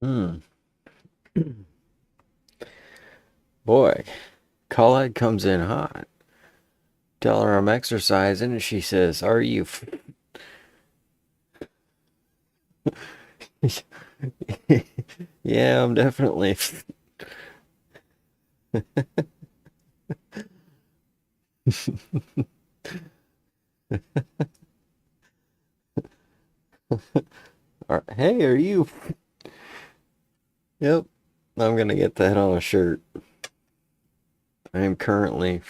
Hmm. Boy, Colette comes in hot. Tell her I'm exercising, and she says, "Are you?" Yeah, I'm definitely. Hey, are you? Yep, I'm gonna get that on a shirt. I am currently.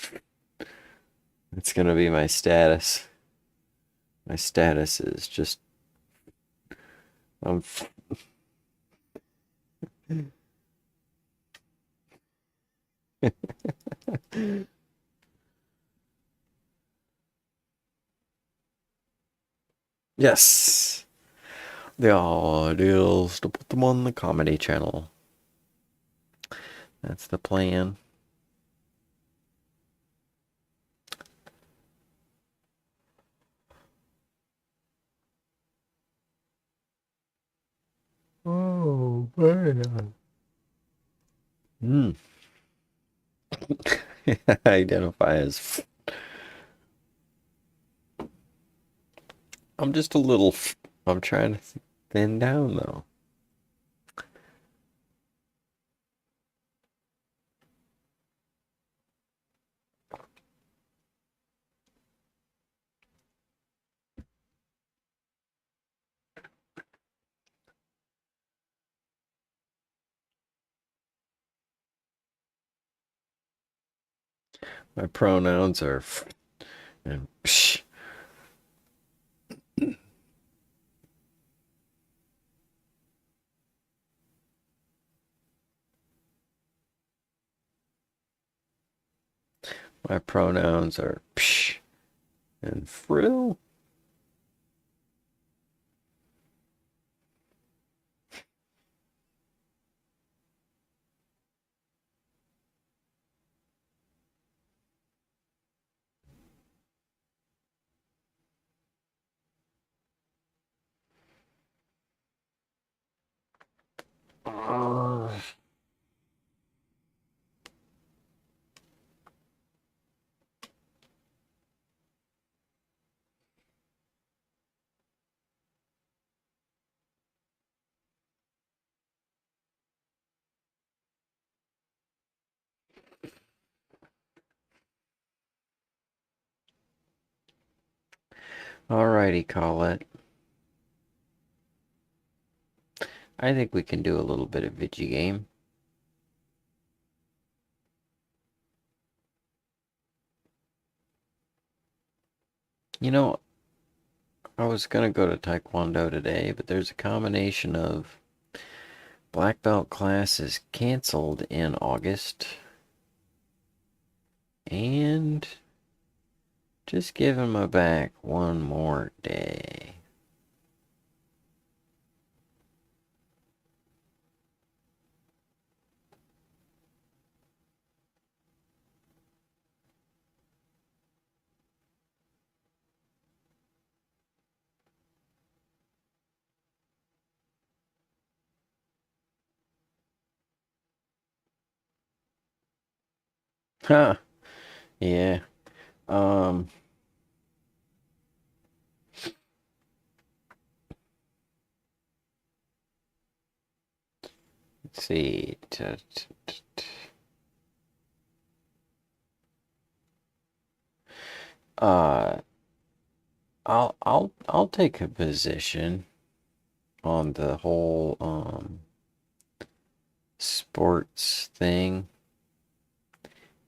It's gonna be my status. My status is just. I'm. Yes. The idea is to put them on the comedy channel. That's the plan. Oh, man. Hmm. Identify as. I'm just a little. I'm trying to thin down though. My pronouns are and psh. My pronouns are psh and frill. Uh, Alrighty, Colette. I think we can do a little bit of Vigi game. You know, I was gonna go to Taekwondo today, but there's a combination of black belt classes canceled in August and just giving my back one more day. Huh. Yeah. Um, let's see. Uh, I'll take a position on the whole sports thing.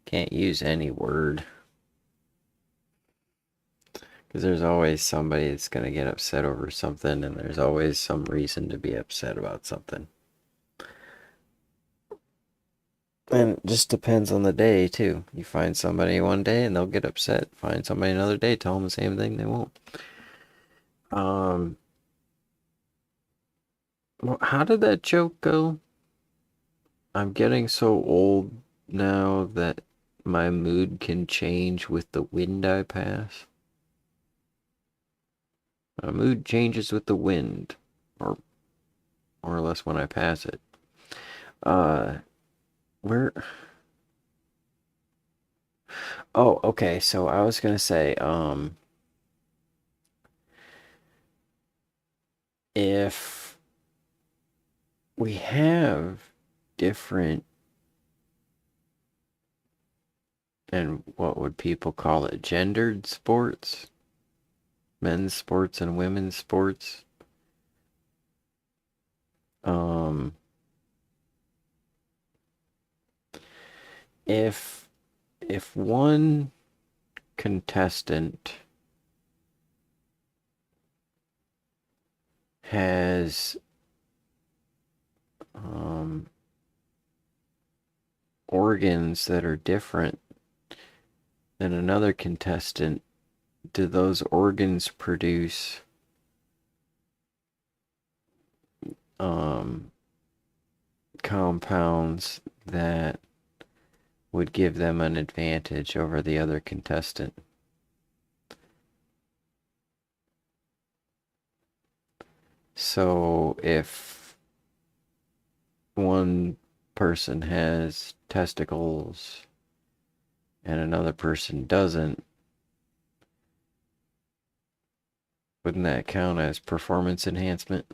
Can't use any word because there's always somebody that's gonna get upset over something, and there's always some reason to be upset about something. And it just depends on the day too. You find somebody one day and they'll get upset. Find somebody another day, tell them the same thing, they won't. Um, how did that joke go? I'm getting so old now that my mood can change with the wind I pass. My mood changes with the wind, or more or less when I pass it. Where? Oh, okay. So I was gonna say, if we have different, and what would people call it, gendered sports, men's sports and women's sports, um, if one contestant has organs that are different than another contestant, do those organs produce compounds that would give them an advantage over the other contestant? So if one person has testicles and another person doesn't, wouldn't that count as performance enhancement?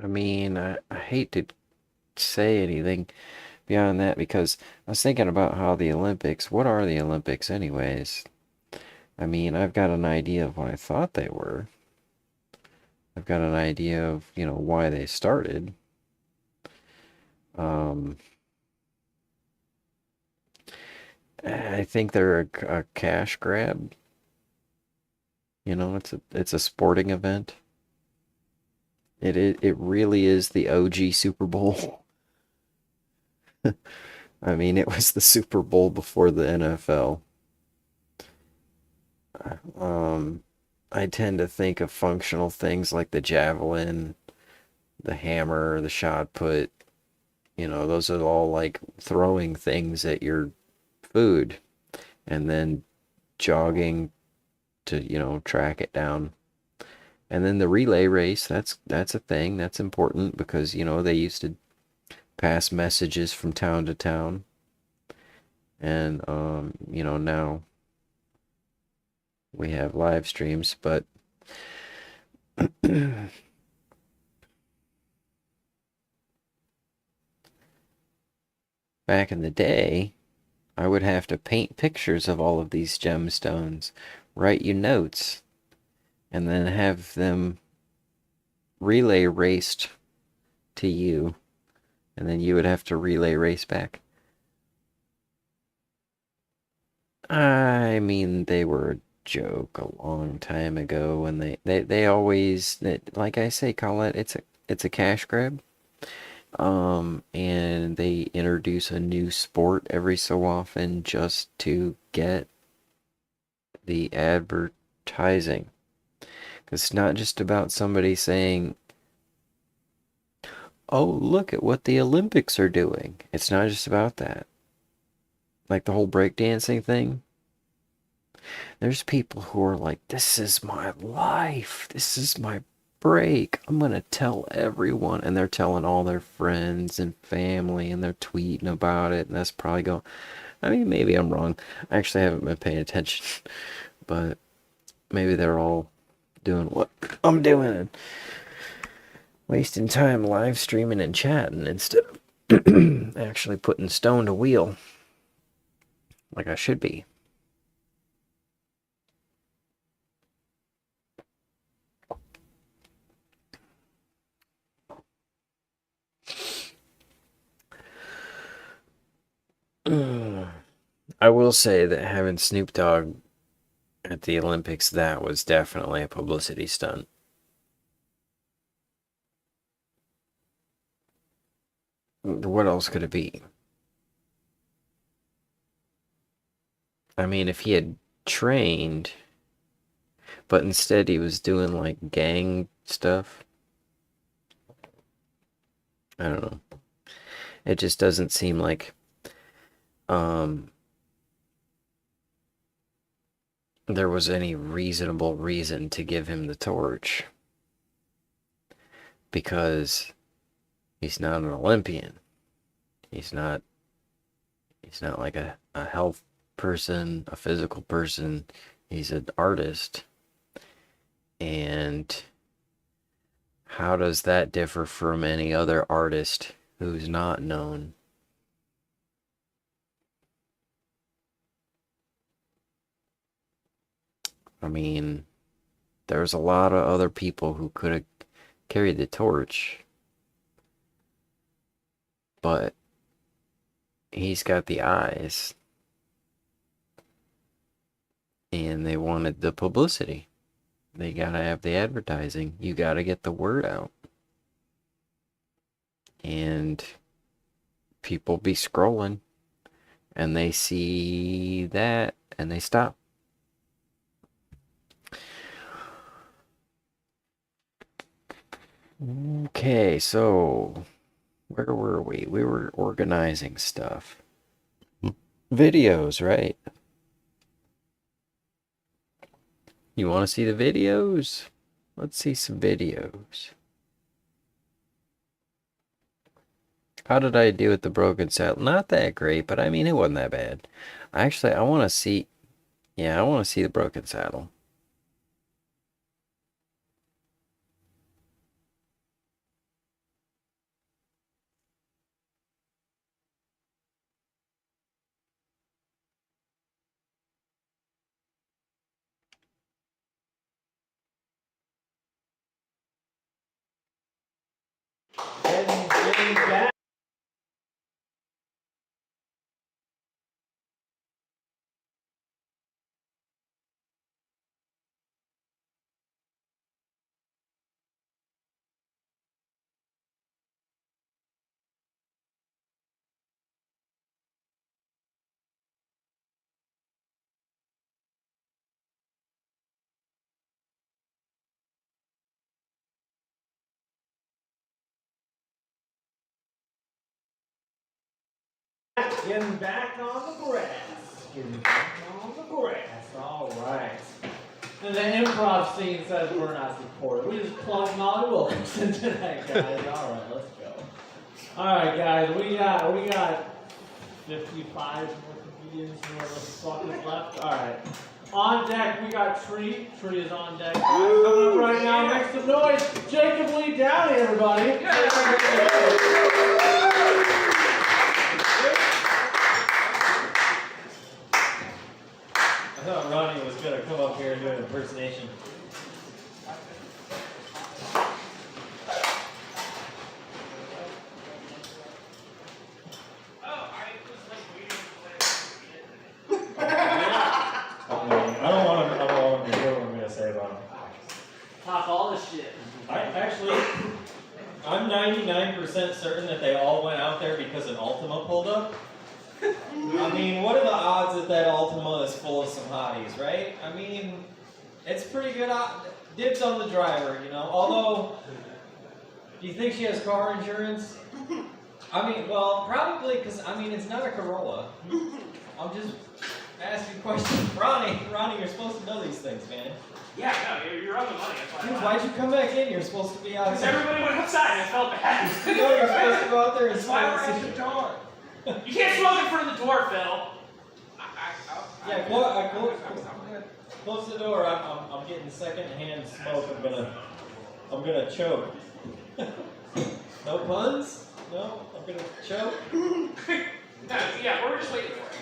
I mean, I hate to say anything beyond that because I was thinking about how the Olympics, what are the Olympics anyways? I mean, I've got an idea of what I thought they were. I've got an idea of, why they started. I think they're a cash grab. It's a sporting event. It really is the OG Super Bowl. I mean, it was the Super Bowl before the NFL. I tend to think of functional things like the javelin, the hammer, the shot put. Those are all like throwing things at your food and then jogging to, track it down. And then the relay race, that's a thing. That's important because, they used to pass messages from town to town. And now we have live streams, but back in the day, I would have to paint pictures of all of these gemstones, write you notes, and then have them relay raced to you, and then you would have to relay race back. I mean, they were a joke a long time ago, and they always, like I say, Colette, it's a cash grab. And they introduce a new sport every so often just to get the advertising. Because it's not just about somebody saying, oh, look at what the Olympics are doing. It's not just about that. Like the whole breakdancing thing. There's people who are like, this is my life. This is my break. I'm going to tell everyone. And they're telling all their friends and family, and they're tweeting about it. And that's probably going, I mean, maybe I'm wrong. I actually haven't been paying attention. But maybe they're all doing what I'm doing and wasting time live streaming and chatting instead of actually putting stone to wheel like I should be. I will say that having Snoop Dogg at the Olympics, that was definitely a publicity stunt. What else could it be? I mean, if he had trained, but instead he was doing like gang stuff. I don't know. It just doesn't seem like there was any reasonable reason to give him the torch, because he's not an Olympian. He's not like a health person, a physical person. He's an artist. And how does that differ from any other artist who's not known? I mean, there's a lot of other people who could have carried the torch, but he's got the eyes, and they wanted the publicity. They gotta have the advertising. You gotta get the word out. And people be scrolling, and they see that, and they stop. Okay, so where were we? We were organizing stuff. Videos, right? You want to see the videos? Let's see some videos. How did I do with the broken saddle? Not that great, but I mean, it wasn't that bad. Actually, I want to see... Yeah, I want to see the broken saddle. Getting back. Getting back on the grass. Getting back on the grass. All right. And the improv scene says we're not supported. We just plugged Molly Wilkinson tonight, guys. All right, let's go. All right, guys. We got 55 more comedians who are the fuck is left. All right. On deck, we got Tree. Tree is on deck. Coming up right now. Make some noise. Jacob Lee Downey, everybody. I thought Ronnie was going to come up here and do an impersonation. I don't want him to hear what I'm going to say about him. Talk all the shit. I'm 99% certain that they all went out there because an Altima pulled up. I mean, what are the odds that Altima is full of some hotties, right? I mean, it's pretty good. Dibs on the driver, you know. Although, do you think she has car insurance? I mean, well, probably, because, I mean, it's not a Corolla. I'm just asking questions. Ronnie, you're supposed to know these things, man. Yeah, no, you're on the money. Dude, why'd you come back in? You're supposed to be outside. Because everybody went outside and I felt bad. No, you're supposed to go out there and smoke Why the door? You can't smoke in front of the door, Phil. Yeah, close the door. I'm getting secondhand smoke. I'm gonna choke. No puns? No, I'm gonna choke. No, yeah, we're just waiting for it.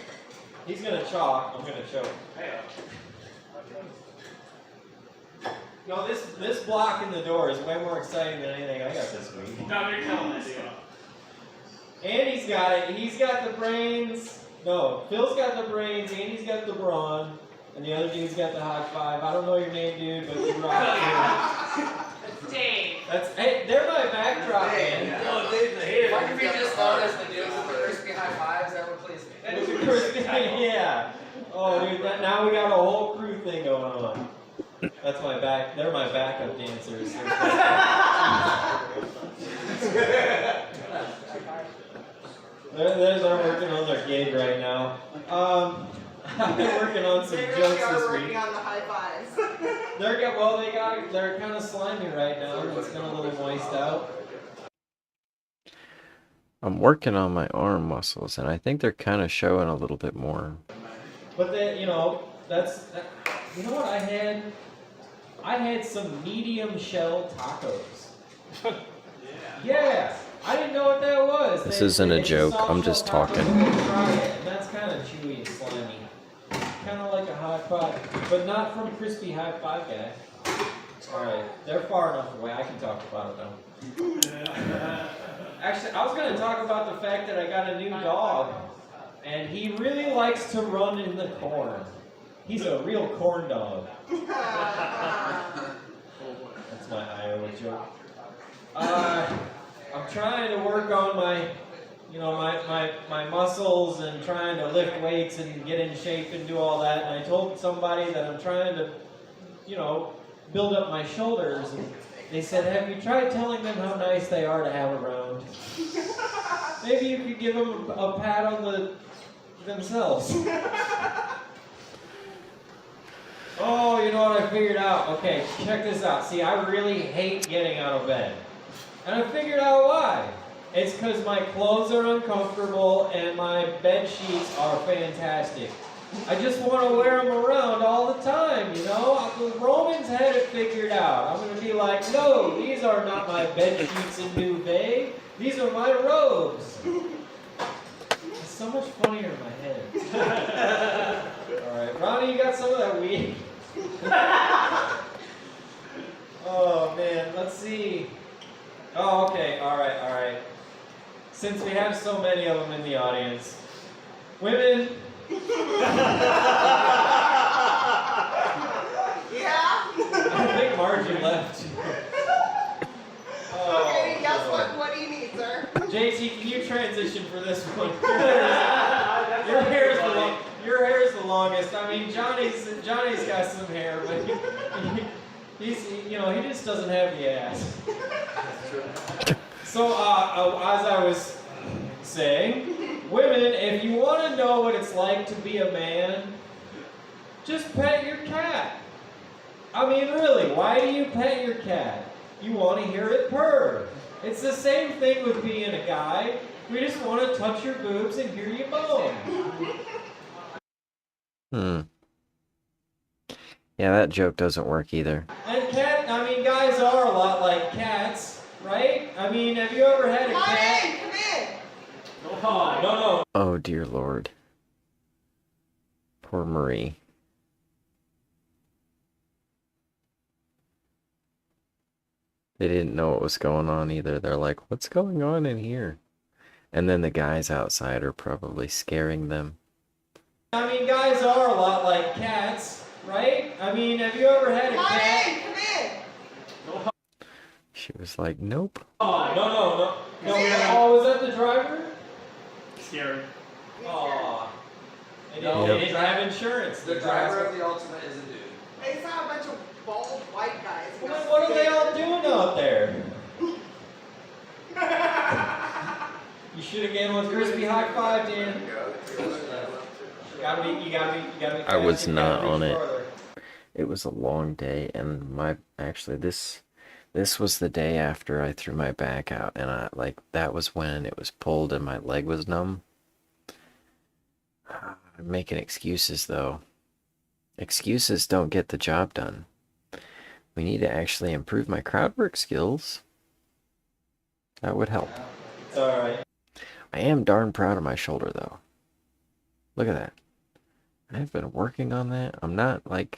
He's gonna chalk. I'm gonna choke. Hey, No, this block in the door is way more exciting than anything I got this week. no, you're killing this, you know. And he's got it. He's got the brains. No, Phil's got the brains. Andy's got the brawn. And the other dude's got the high five. I don't know your name, dude, but you rock too. It's Dave. Hey, they're my backdrop, man. No, Dave's the hater. Why could we just known as the dudes with the crispy high fives? That would please me. Yeah. Oh, dude, now we got a whole crew thing going on. That's my back. They're my backup dancers. They're working on their gig right now. I've been working on some jokes this week. Working on the high fives. They're kind of slimy right now. It's been a little moist out. I'm working on my arm muscles, and I think they're kind of showing a little bit more. But then, you know what I had? I had some medium shell tacos. Yeah, I didn't know what that was. This isn't a joke, I'm just talking. That's kind of chewy and slimy. Kind of like a high five, but not from crispy high five guy. Alright, they're far enough away, I can talk about it though. Actually, I was going to talk about the fact that I got a new dog, and he really likes to run in the corn. He's a real corn dog. That's my Iowa joke. I'm trying to work on my muscles and trying to lift weights and get in shape and do all that. And I told somebody that I'm trying to, build up my shoulders. And they said, have you tried telling them how nice they are to have around? Maybe you could give them a pat on themselves. Oh, you know what I figured out? Okay, check this out. See, I really hate getting out of bed. And I figured out why. It's because my clothes are uncomfortable and my bed sheets are fantastic. I just want to wear them around all the time, The Romans had it figured out. I'm going to be like, no, these are not my bed sheets and duvet. These are my robes. It's so much funnier in my head. All right, Ronnie, you got some of that weed? Oh, man, let's see. Oh, okay, all right. Since we have so many of them in the audience, women. Yeah? I think Margie left. Oh, Okay, guess what do you need, sir? JT, can you transition for this one? Your hair is the longest. I mean, Johnny's got some hair, but he just doesn't have the ass. So, as I was saying, women, if you want to know what it's like to be a man, just pet your cat. I mean, really, why do you pet your cat? You want to hear it purr. It's the same thing with being a guy. We just want to touch your boobs and hear you moan. Yeah, that joke doesn't work either. And guys are a lot like cats, right? I mean, have you ever had a cat? Come in! No. Oh, dear Lord. Poor Marie. They didn't know what was going on either. They're like, what's going on in here? And then the guys outside are probably scaring them. Guys are a lot like cats, right? I mean, have you ever had a cat? Come in! She was like, nope. No. Oh, was that the driver? Scary. Oh. They Yep. didn't have insurance. The driver of the Ultimate is a dude. They saw a bunch of bald white guys. Well, what are they all doing out there? You should have given one crispy high five, Dan. You gotta be I was you not gotta on reach it. farther. It was a long day, and this was the day after I threw my back out, and that was when it was pulled and my leg was numb. I'm making excuses though. Excuses don't get the job done. We need to actually improve my crowd work skills. That would help. It's alright. I am darn proud of my shoulder though. Look at that. I've been working on that. I'm not I'm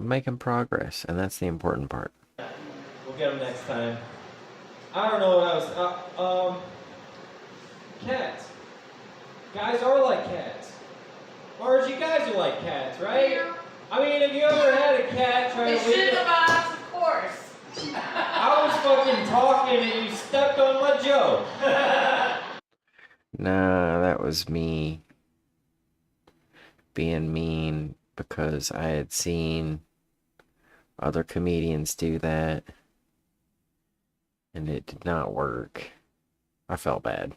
making progress, and that's the important part. We'll get them next time. I don't know what I was. Cats. Guys are like cats. Marge, you guys are like cats, right? Yeah. I mean, have you ever had a cat try to lick your... Of course. I was fucking talking and you stepped on my joke. Nah, that was me being mean because I had seen other comedians do that, and it did not work. I felt bad.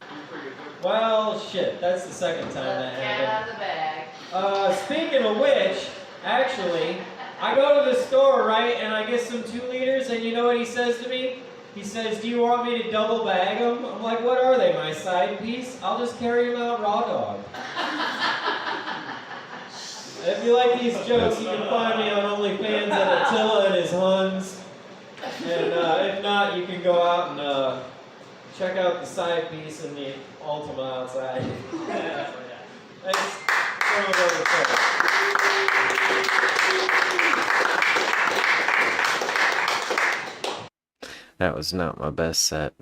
Well, shit, that's the second time that happened. Cat out of the bag. Speaking of which, actually, I go to the store, right, and I get some 2 liters, and you know what he says to me? He says, do you want me to double bag them? I'm like, what are they, my side piece? I'll just carry them out raw dog. If you like these jokes, you can find me on OnlyFans at Attila and his Huns. And if not, you can go out and check out the side piece and the Ultima outside. Thanks. That was not my best set.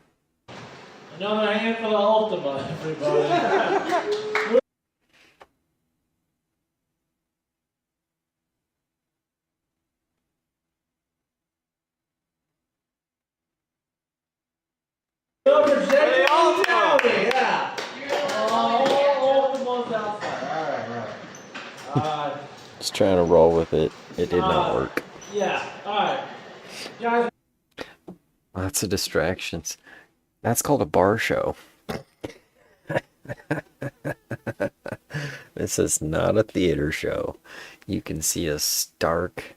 Another hand for the Ultima, everybody. Just trying to roll with it. It did not work. Yeah, alright. Guys. Lots of distractions. That's called a bar show. This is not a theater show. You can see a stark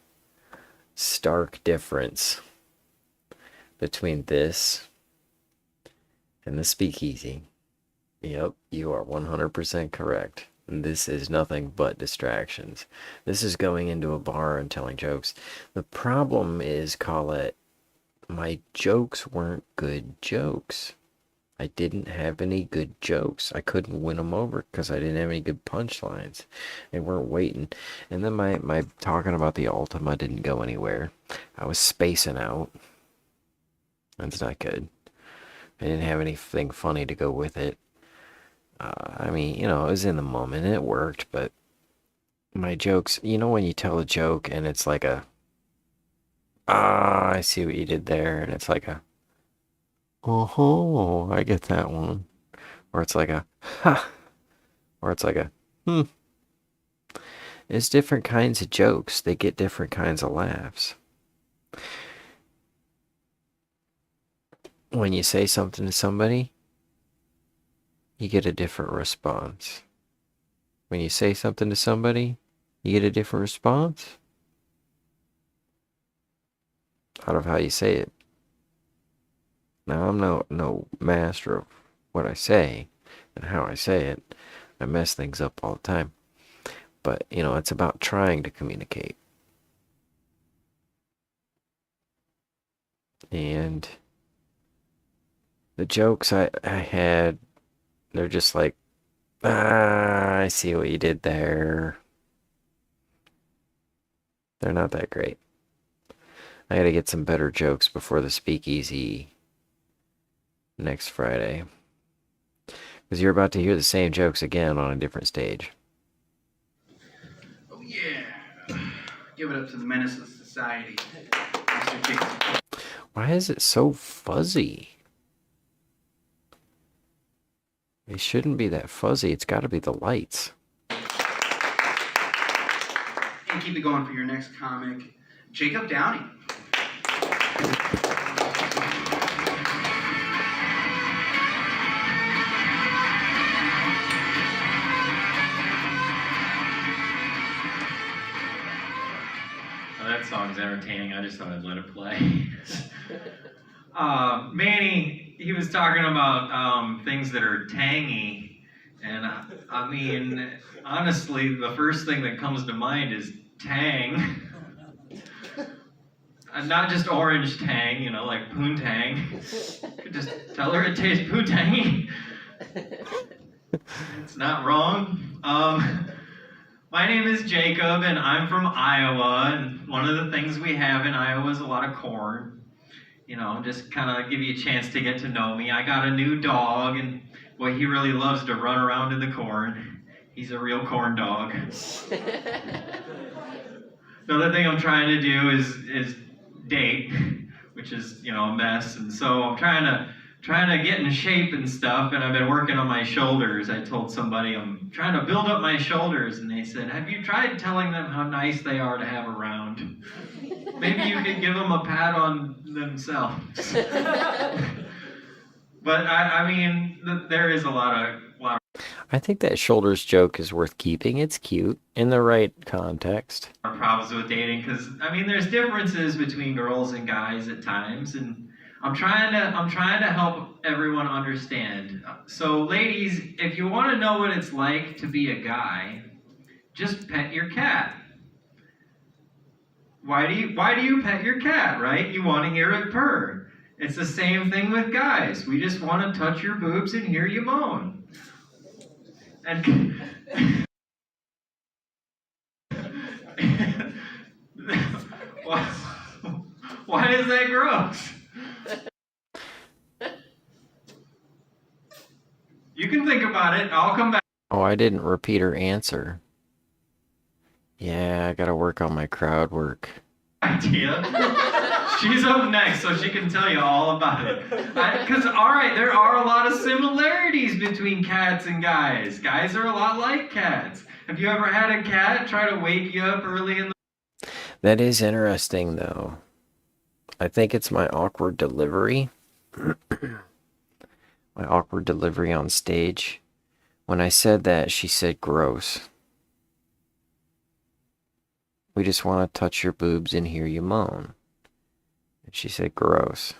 difference between this and the speakeasy. Yep, you are 100% correct. This is nothing but distractions. This is going into a bar and telling jokes. The problem is, Colette, my jokes weren't good jokes. I didn't have any good jokes. I couldn't win them over because I didn't have any good punchlines. They weren't waiting. And then my talking about the Ultima didn't go anywhere. I was spacing out. That's not good. I didn't have anything funny to go with it. I mean, you know, it was in the moment. It worked, but my jokes, you know when you tell a joke and it's like a, I see what you did there, and it's like a, oh, I get that one. Or it's like a, ha. Or it's like a, It's different kinds of jokes. They get different kinds of laughs. When you say something to somebody, you get a different response. When you say something to somebody, you get a different response out of how you say it. Now, I'm no master of what I say and how I say it. I mess things up all the time. But, you know, it's about trying to communicate. And the jokes I had, they're just like, I see what you did there. They're not that great. I gotta get some better jokes before the speakeasy next Friday. Because you're about to hear the same jokes again on a different stage. Oh yeah. Give it up to the menace of society. Why is it so fuzzy? It shouldn't be that fuzzy. It's got to be the lights. And keep it going for your next comic, Jacob Downey. That song's entertaining. I just thought I'd let it play. Manny, he was talking about things that are tangy, and I mean, honestly, the first thing that comes to mind is Tang. Not just orange Tang, you know, like poontang. Could just tell her it tastes pootangy. It's not wrong. My name is Jacob, and I'm from Iowa, and one of the things we have in Iowa is a lot of corn. You know, just kind of give you a chance to get to know me. I got a new dog, and boy, he really loves to run around in the corn. He's a real corn dog. Another thing I'm trying to do is date, which is, you know, a mess, and so I'm trying to trying to get in shape and stuff, and I've been working on my shoulders. I told somebody I'm trying to build up my shoulders, and they said, have you tried telling them how nice they are to have around? Maybe you could give them a pat on themselves. But I mean, there is a lot of. I think that shoulders joke is worth keeping. It's cute in the right context. Problems with dating, because I mean, there's differences between girls and guys at times, and I'm trying to help everyone understand. So, ladies, if you want to know what it's like to be a guy, just pet your cat. Why do you pet your cat, right? You want to hear it purr. It's the same thing with guys. We just want to touch your boobs and hear you moan. And why is that gross? You can think about it. I'll come back. Oh, I didn't repeat her answer. Yeah, I gotta work on my crowd work. Idea. She's up next, so she can tell you all about it. Because, all right, there are a lot of similarities between cats and guys. Guys are a lot like cats. Have you ever had a cat try to wake you up early in the... That is interesting, though. I think it's my awkward delivery. My awkward delivery on stage. When I said that, she said gross. We just want to touch your boobs and hear you moan. And she said gross.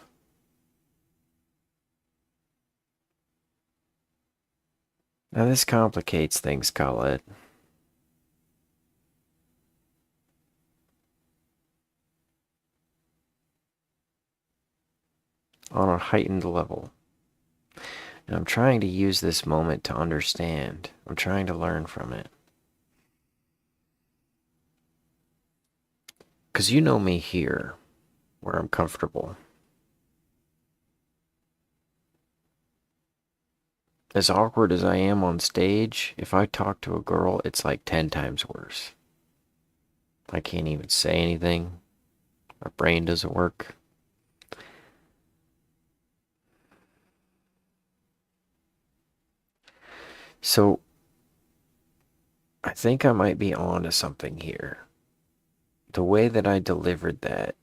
Now this complicates things, Colette. On a heightened level. And I'm trying to use this moment to understand. I'm trying to learn from it. Because you know me here, where I'm comfortable. As awkward as I am on stage, if I talk to a girl, it's like 10 times worse. I can't even say anything. My brain doesn't work. So, I think I might be on to something here. The way that I delivered that,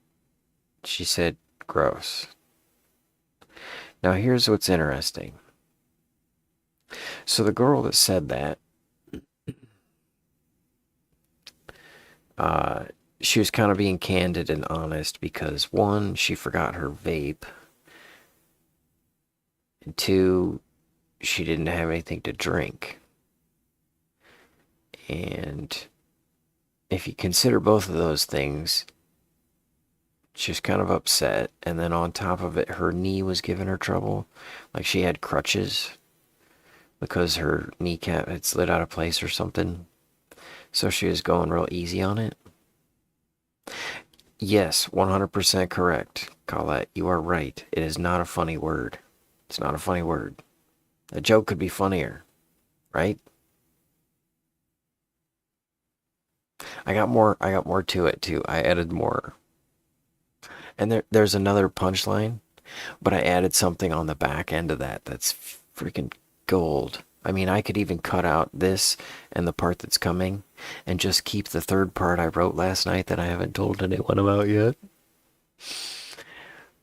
she said, gross. Now here's what's interesting. So the girl that said that, she was kind of being candid and honest because, one, she forgot her vape. And two, she didn't have anything to drink. And if you consider both of those things, she was kind of upset. And then on top of it, her knee was giving her trouble. Like she had crutches because her kneecap had slid out of place or something. So she was going real easy on it. Yes, 100% correct, Colette. You are right. It is not a funny word. It's not a funny word. A joke could be funnier, right? I got more to it too. I added more. And there's another punchline, but I added something on the back end of that that's freaking gold. I mean, I could even cut out this and the part that's coming and just keep the third part I wrote last night that I haven't told anyone about yet.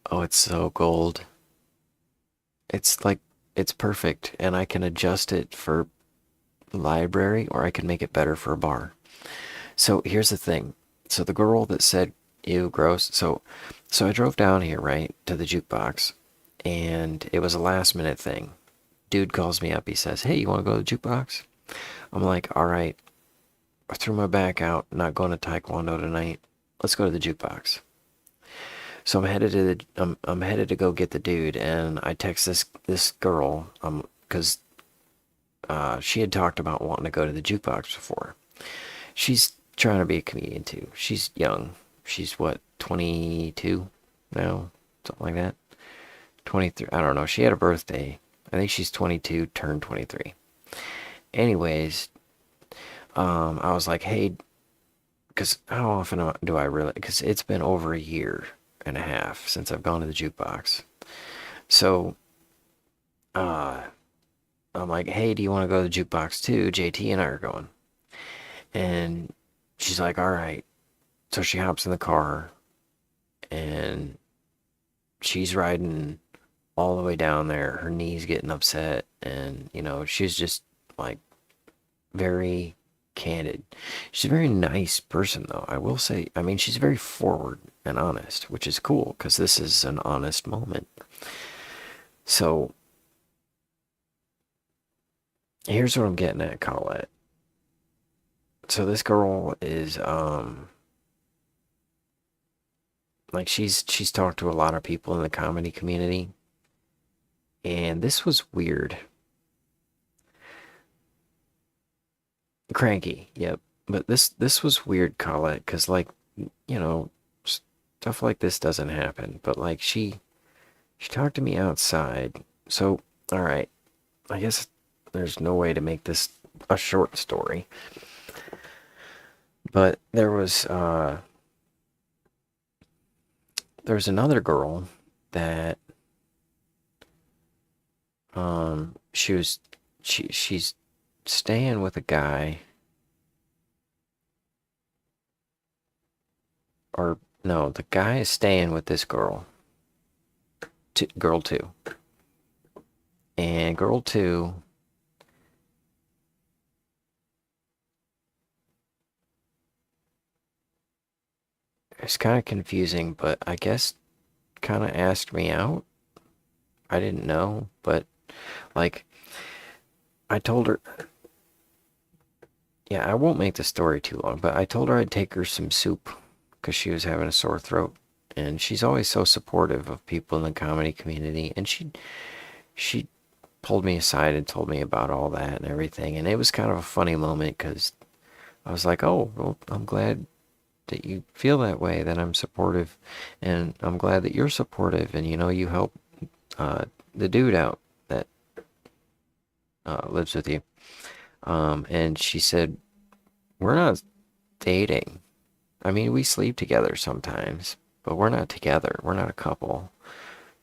Oh, it's so gold. It's like, it's perfect, and I can adjust it for library or I can make it better for a bar. So here's the thing. So the girl that said, ew, gross. So I drove down here, right, to the jukebox, and it was a last minute thing. Dude calls me up. He says, hey, you want to go to the jukebox? I'm like, all right. I threw my back out. Not going to Taekwondo tonight. Let's go to the jukebox. So I'm headed to I'm headed to go get the dude, and I text this girl because she had talked about wanting to go to the jukebox before. She's trying to be a comedian too. She's young. She's what, 22 now, something like that. 23. I don't know. She had a birthday. I think she's 22, turned 23. Anyways, I was like, hey, because how often do I really? Because it's been over a year and a half since I've gone to the jukebox. So I'm like, hey, do you want to go to the jukebox too? JT and I are going. And she's like, all right. So she hops in the car and she's riding all the way down there. Her knee's getting upset. And, you know, she's just like very candid. She's a very nice person, though. I will say, I mean, she's very forward and honest, which is cool because this is an honest moment. So here's what I'm getting at, Colette. So this girl is like she's talked to a lot of people in the comedy community, and this was weird. Cranky, yep. But this was weird, Colette, because like, you know, stuff like this doesn't happen. But like she talked to me outside. So all right, I guess there's no way to make this a short story. But there was another girl that she's staying with a guy, or no, the guy is staying with this girl, girl 2, and girl 2 it's kind of confusing, but I guess kind of asked me out. I didn't know, but like I told her, yeah, I won't make the story too long, but I told her I'd take her some soup because she was having a sore throat, and she's always so supportive of people in the comedy community, and she pulled me aside and told me about all that and everything, and it was kind of a funny moment because I was like, oh, well, I'm glad that you feel that way, that I'm supportive, and I'm glad that you're supportive, and you know, you help the dude out that lives with you. And she said, we're not dating. I mean, we sleep together sometimes, but we're not together. We're not a couple.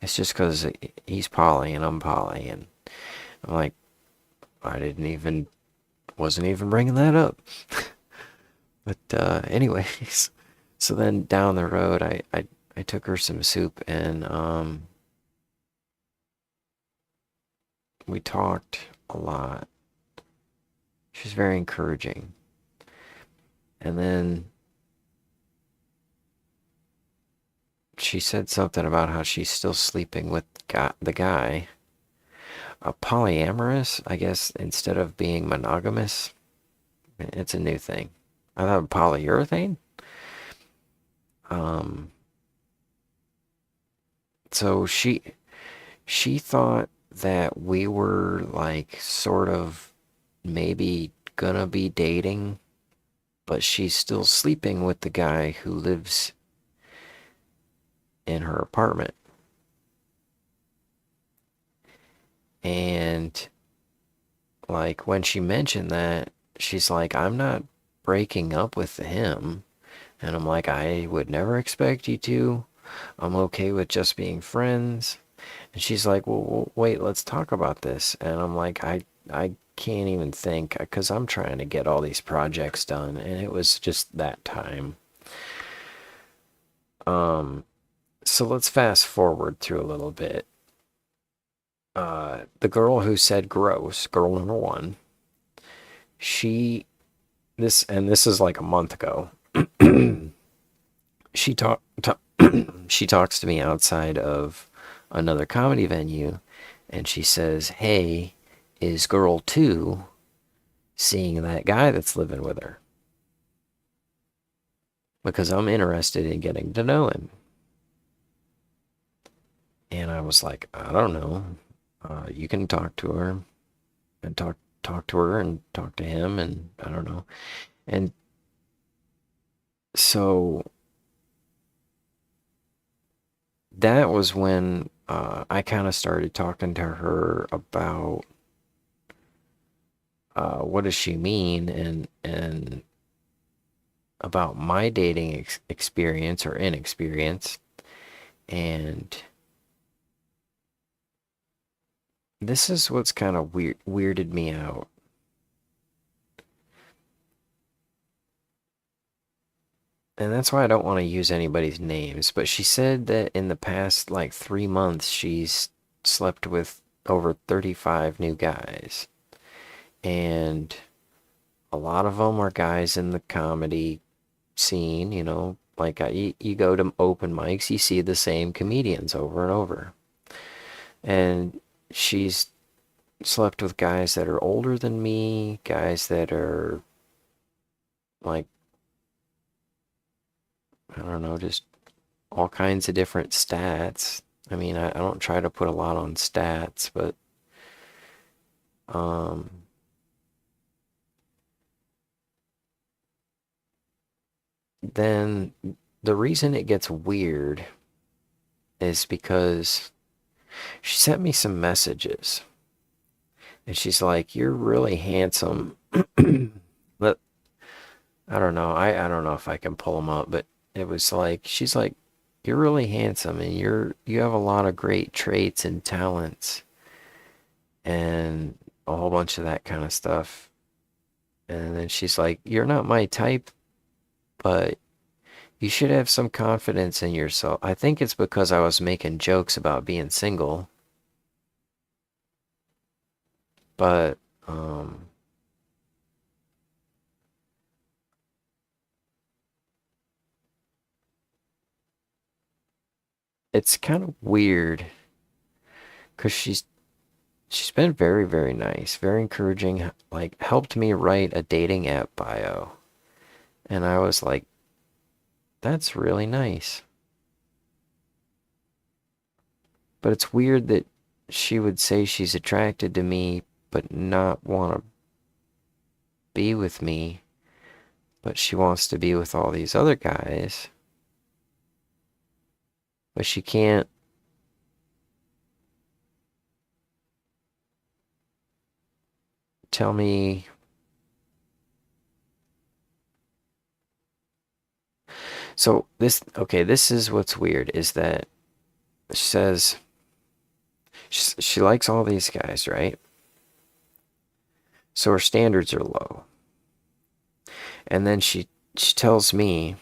It's just because he's poly and I'm poly, and I'm like, wasn't even bringing that up. But anyways, so then down the road, I took her some soup, and we talked a lot. She was very encouraging. And then she said something about how she's still sleeping with the guy. Polyamorous, I guess, instead of being monogamous. It's a new thing. I thought polyurethane. So she thought that we were like sort of maybe gonna be dating, but she's still sleeping with the guy who lives in her apartment. And like when she mentioned that, she's like, I'm not breaking up with him. And I'm like, I would never expect you to. I'm okay with just being friends. And she's like, well, wait, let's talk about this. And I'm like, I can't even think because I'm trying to get all these projects done. And it was just that time. So let's fast forward through a little bit. The girl who said gross, girl number 1, this is like a month ago. she talks to me outside of another comedy venue, and she says, hey, is girl 2 seeing that guy that's living with her? Because I'm interested in getting to know him. And I was like, I don't know. You can talk to her and talk to her and talk to him, and I don't know. And so that was when I kind of started talking to her about what does she mean, and about my dating experience or inexperience. And this is what's kind of weirded me out. And that's why I don't want to use anybody's names. But she said that in the past, like, 3 months, she's slept with over 35 new guys. And a lot of them are guys in the comedy scene, you know. Like, you go to open mics, you see the same comedians over and over. And she's slept with guys that are older than me, guys that are, like, I don't know, just all kinds of different stats. I mean, I don't try to put a lot on stats, but then the reason it gets weird is because she sent me some messages. And she's like, "You're really handsome." But I don't know. I don't know if I can pull them up, but it was like, she's like, "You're really handsome and you have a lot of great traits and talents." And a whole bunch of that kind of stuff. And then she's like, "You're not my type, but you should have some confidence in yourself." I think it's because I was making jokes about being single. But, it's kind of weird because she's been very, very nice, very encouraging, like helped me write a dating app bio. And I was like, that's really nice. But it's weird that she would say she's attracted to me but not want to be with me, but she wants to be with all these other guys. But she can't tell me. So this is what's weird, is that she says she likes all these guys, right? So her standards are low. And then she tells me,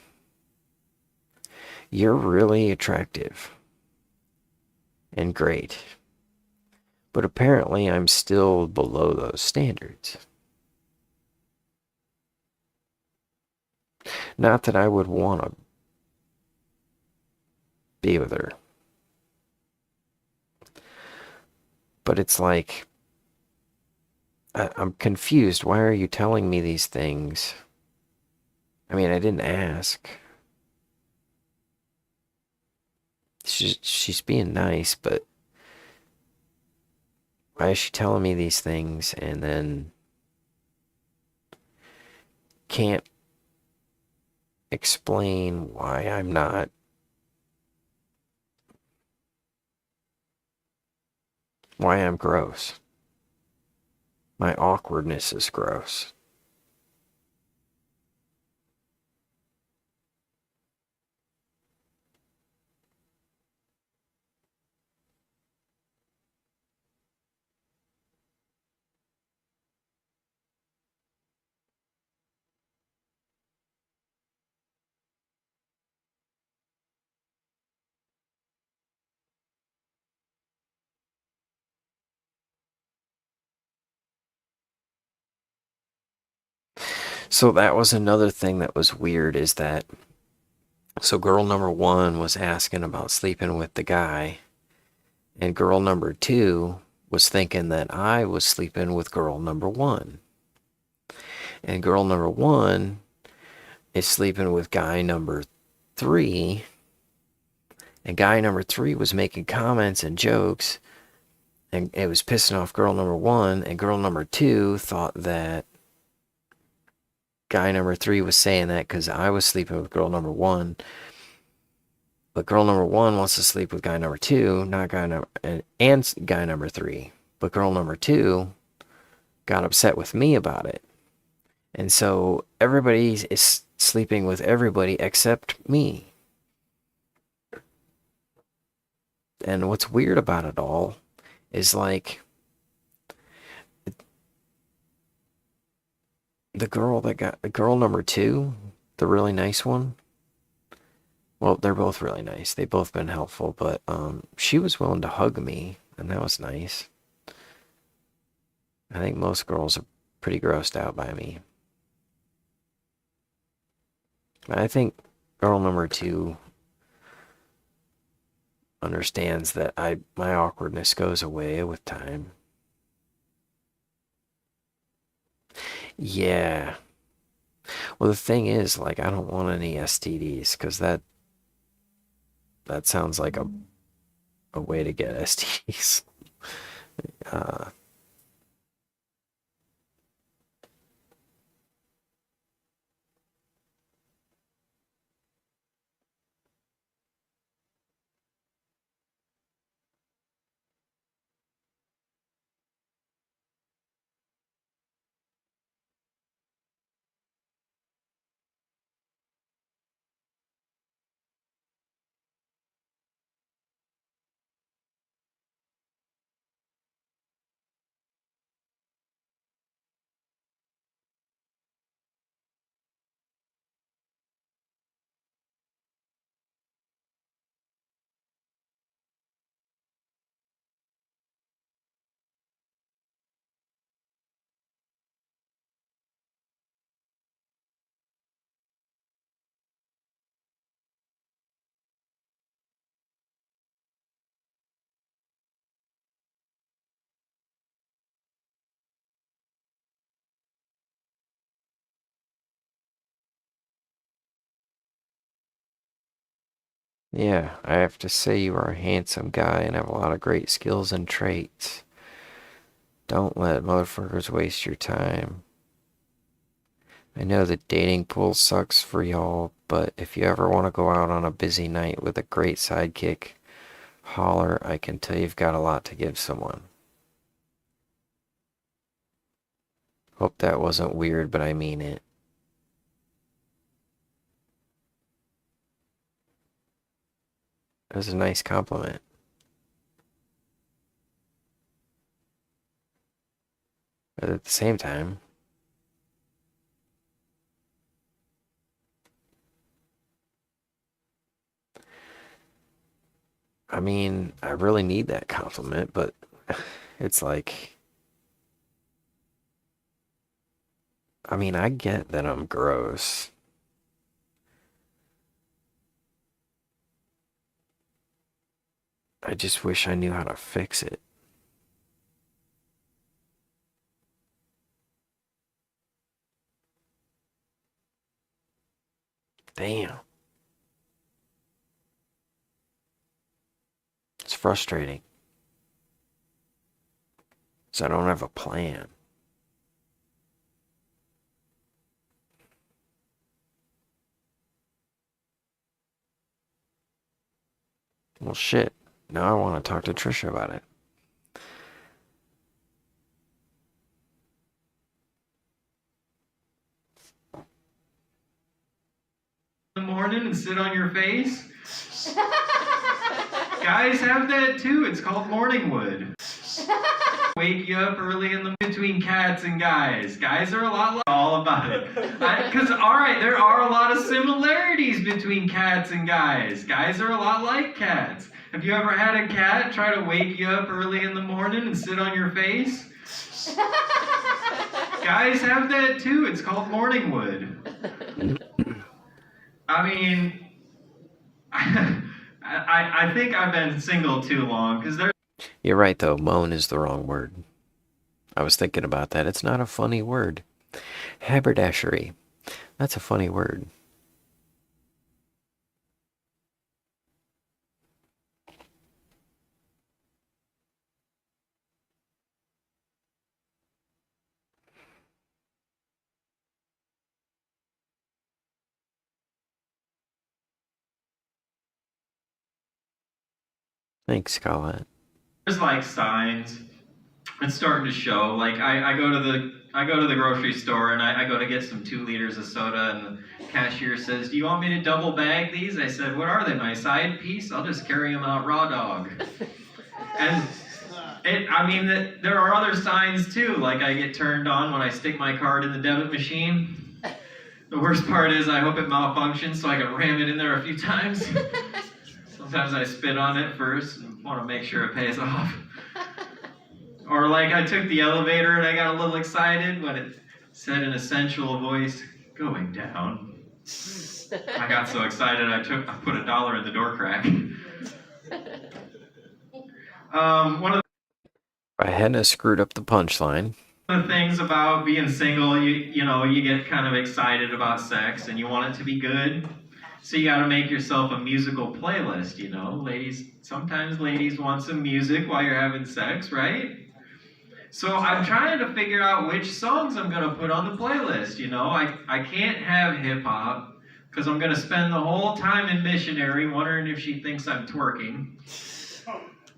"You're really attractive and great. But apparently I'm still below those standards." Not that I would want to be with her. But it's like, I'm confused. Why are you telling me these things? I mean, I didn't ask. She's being nice, but why is she telling me these things and then can't explain why I'm not? Why I'm gross. My awkwardness is gross. So that was another thing that was weird, is that, so girl number 1 was asking about sleeping with the guy, and girl number 2 was thinking that I was sleeping with girl number 1. And girl number 1 is sleeping with guy number 3, and guy number 3 was making comments and jokes, and it was pissing off girl number 1, and girl number 2 thought that guy number 3 was saying that because I was sleeping with girl number 1. But girl number 1 wants to sleep with guy number 2, not guy number and guy number 3. But girl number 2 got upset with me about it. And so everybody is sleeping with everybody except me. And what's weird about it all is, like, the girl number 2, the really nice one. Well, they're both really nice. They've both been helpful, but she was willing to hug me, and that was nice. I think most girls are pretty grossed out by me. I think girl number 2 understands that my awkwardness goes away with time. Yeah. Well, the thing is, like, I don't want any STDs, because that sounds like a way to get STDs. Yeah, I have to say you are a handsome guy and have a lot of great skills and traits. Don't let motherfuckers waste your time. I know the dating pool sucks for y'all, but if you ever want to go out on a busy night with a great sidekick, holler. I can tell you've got a lot to give someone. Hope that wasn't weird, but I mean it. It was a nice compliment. But at the same time, I mean, I really need that compliment, but it's like, I mean, I get that I'm gross. I just wish I knew how to fix it. Damn. It's frustrating. So I don't have a plan. Well, shit. Now I want to talk to Trisha about it. In the morning and sit on your face? Guys have that too. It's called morning wood. Wake you up early in the between cats and guys. Guys are a lot like all about it. Because alright, there are a lot of similarities between cats and guys. Guys are a lot like cats. Have you ever had a cat try to wake you up early in the morning and sit on your face? Guys have that too. It's called morning wood. I mean, I think I've been single too long, because there's... You're right, though. Moan is the wrong word. I was thinking about that. It's not a funny word. Haberdashery. That's a funny word. Thanks, Colette. There's like signs. It's starting to show. Like I go to the grocery store and I go to get some 2 liters of soda, and the cashier says, "Do you want me to double bag these?" I said, "What are they? My side piece? I'll just carry them out raw dog." And I mean, there are other signs too. Like I get turned on when I stick my card in the debit machine. The worst part is I hope it malfunctions so I can ram it in there a few times. Sometimes I spit on it first and want to make sure it pays off. Or like I took the elevator and I got a little excited when it said in a sensual voice, "Going down." I got so excited I put $1 in the door crack. One of I hadn't screwed up the punchline. the things about being single, you know, you get kind of excited about sex and you want it to be good. So you got to make yourself a musical playlist, you know. Ladies, sometimes ladies want some music while you're having sex, right? So I'm trying to figure out which songs I'm going to put on the playlist, you know. I can't have hip hop because I'm going to spend the whole time in missionary wondering if she thinks I'm twerking.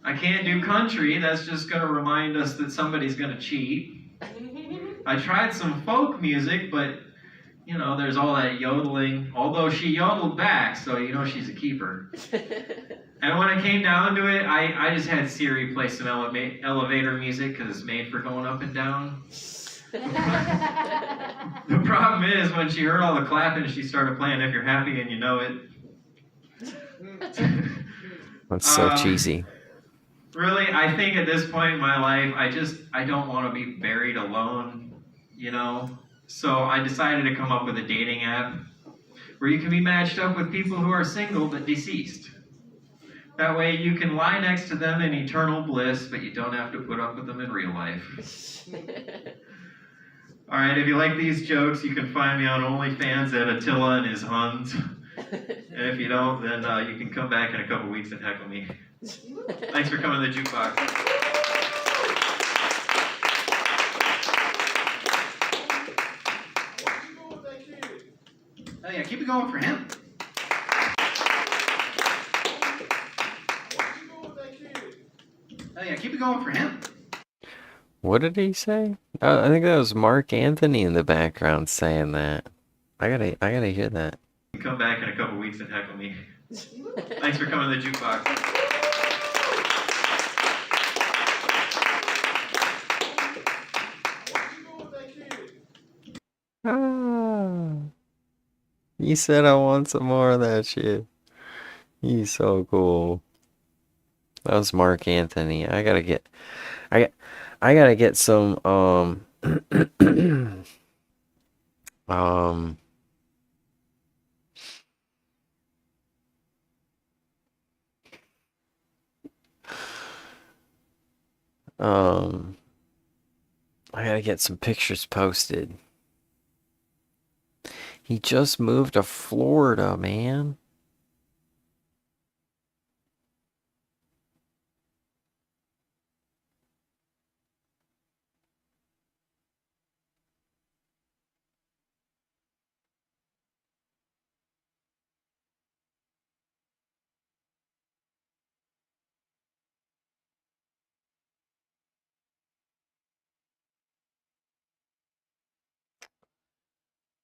I can't do country, that's just going to remind us that somebody's going to cheat. I tried some folk music, but, you know, there's all that yodeling, although she yodeled back, so you know she's a keeper. And when it came down to it, I just had Siri play some elevator music because it's made for going up and down. The problem is, when she heard all the clapping, she started playing If You're Happy and You Know It. That's so cheesy. Really, I think at this point in my life, I don't want to be buried alone, you know? So I decided to come up with a dating app where you can be matched up with people who are single but deceased. That way you can lie next to them in eternal bliss, but you don't have to put up with them in real life. Alright, if you like these jokes, you can find me on OnlyFans at Attila and his Huns. And if you don't, then you can come back in a couple weeks and heckle me. Thanks for coming to the jukebox. Oh yeah, keep it going for him. Oh yeah, keep it going for him. What did he say? I think that was Mark Anthony in the background saying that. I gotta hear that. You can come back in a couple weeks and heckle me. Thanks for coming to the jukebox. Ah, he said I want some more of that shit. He's so cool. That was Mark Anthony. I gotta get some um I gotta get some pictures posted. He just moved to Florida, man.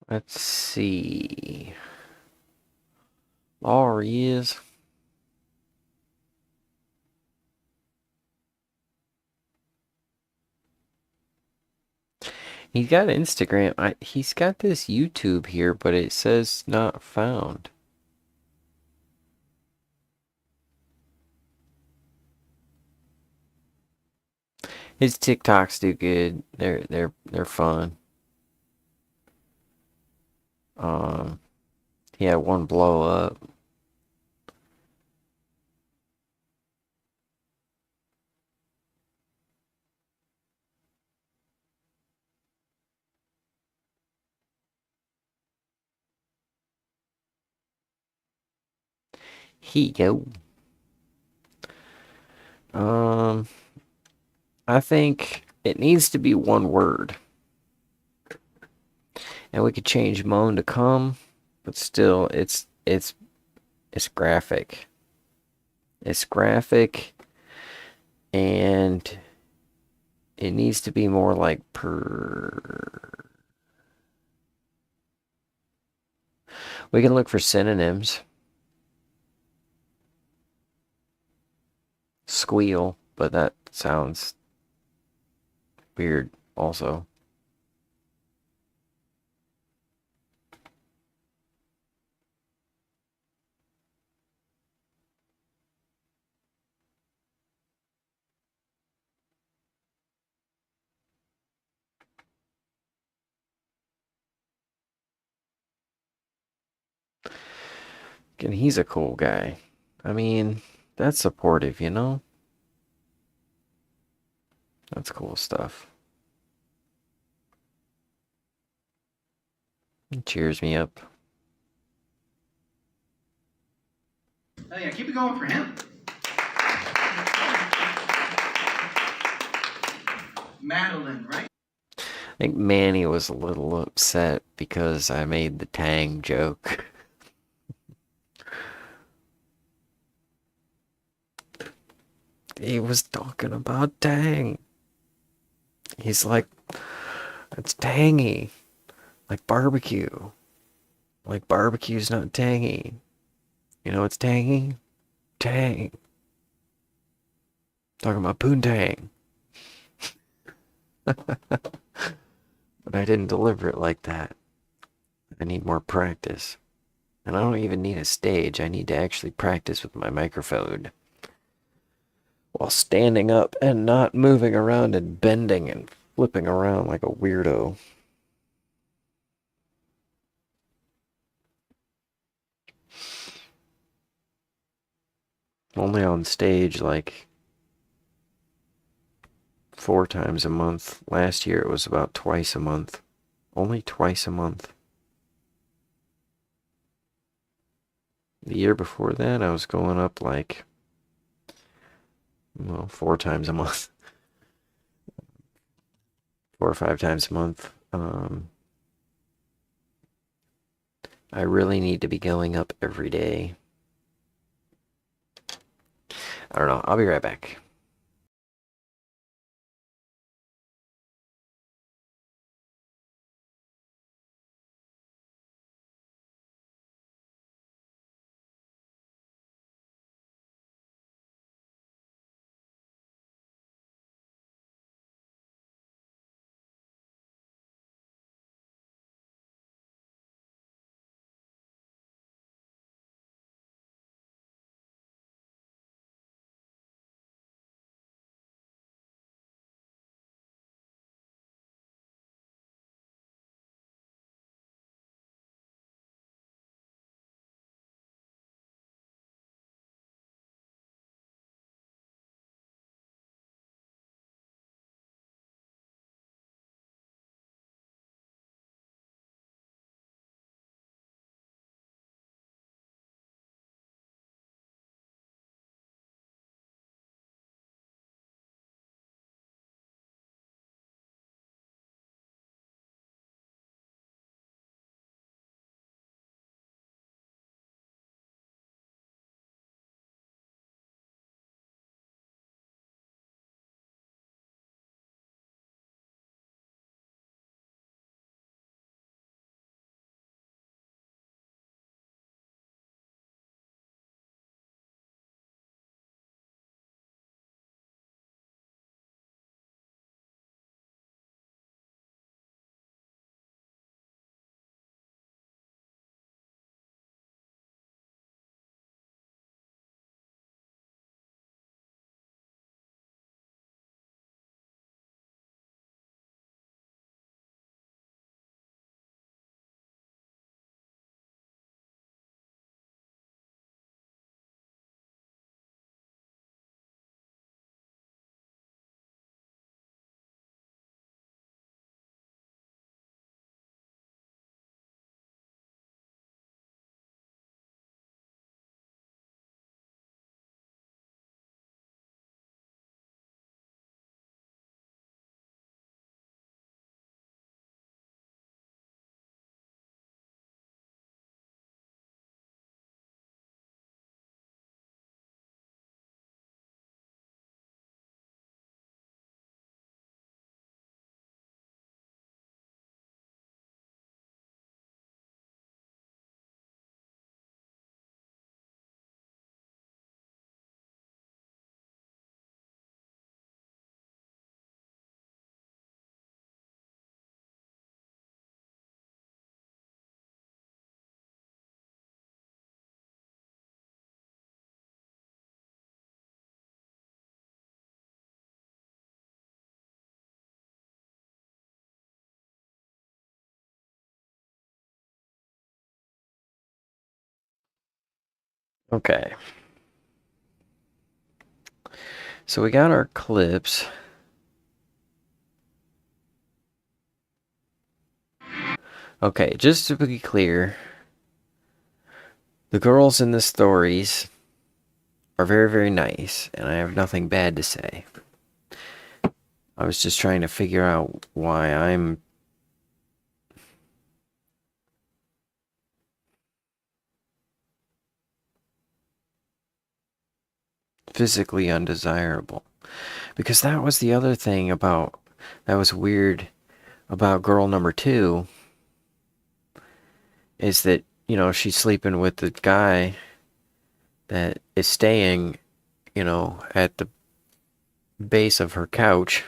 Let's see. There he is. He's got Instagram. He's got this YouTube here, but it says not found. His TikToks do good. They're fun. He had one blow up. He go. I think it needs to be one word. And we could change moan to come, but still it's graphic. It's graphic, and it needs to be more like We can look for synonyms. Squeal. but that sounds weird also. And he's a cool guy. I mean, that's supportive, you know? That's cool stuff. It cheers me up. Oh yeah, keep it going for him. Madeline, right? I think Manny was a little upset because I made the Tang joke. He was talking about Tang. He's like, it's tangy. Like barbecue. Like barbecue's not tangy. You know what's tangy? Tang. Talking about poontang. But I didn't deliver it like that. I need more practice. And I don't even need a stage. I need to actually practice with my microphone while standing up and not moving around and bending and flipping around like a weirdo. Only on stage like 4 times a month. Last year it was about twice a month. Only twice a month. The year before that I was going up like, well, 4 times a month. 4 or 5 times a month. I really need to be going up every day. I don't know. I'll be right back. Okay. So we got our clips. Okay, just to be clear, the girls in the stories are very, very nice, and I have nothing bad to say. I was just trying to figure out why I'm physically undesirable. Because that was the other thing about, that was weird about girl number 2, is that, you know, she's sleeping with the guy that is staying, you know, at the base of her couch.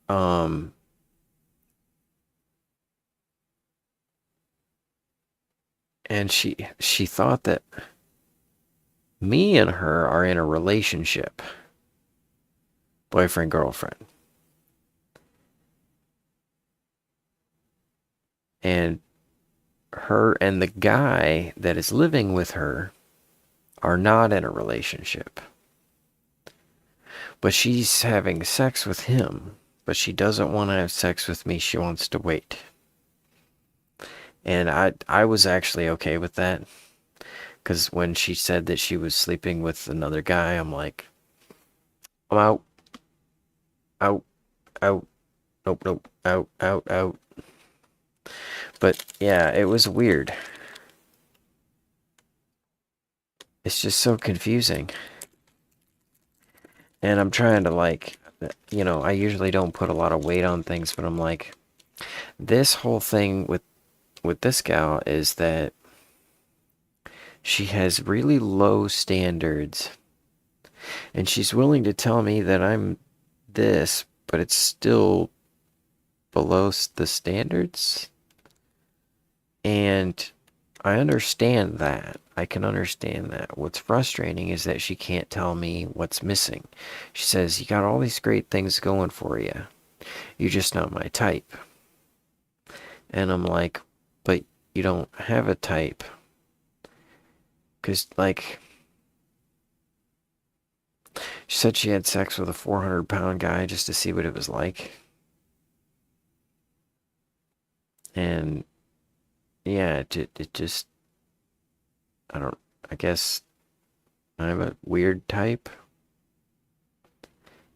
And she thought that me and her are in a relationship. Boyfriend, girlfriend. And her and the guy that is living with her are not in a relationship. But she's having sex with him. But she doesn't want to have sex with me. She wants to wait. And I was actually okay with that. Because when she said that she was sleeping with another guy, I'm like, I'm out. Out. Out. Nope, nope. Out, out, out. But yeah, it was weird. It's just so confusing. And I'm trying to, like, you know, I usually don't put a lot of weight on things, but I'm like, this whole thing with this gal is that she has really low standards. And she's willing to tell me that I'm this, but it's still below the standards. And I understand that. I can understand that. What's frustrating is that she can't tell me what's missing. She says, you got all these great things going for you. You're just not my type. And I'm like, but you don't have a type. Because, like, she said she had sex with a 400-pound guy just to see what it was like. And yeah, it just, I guess I'm a weird type.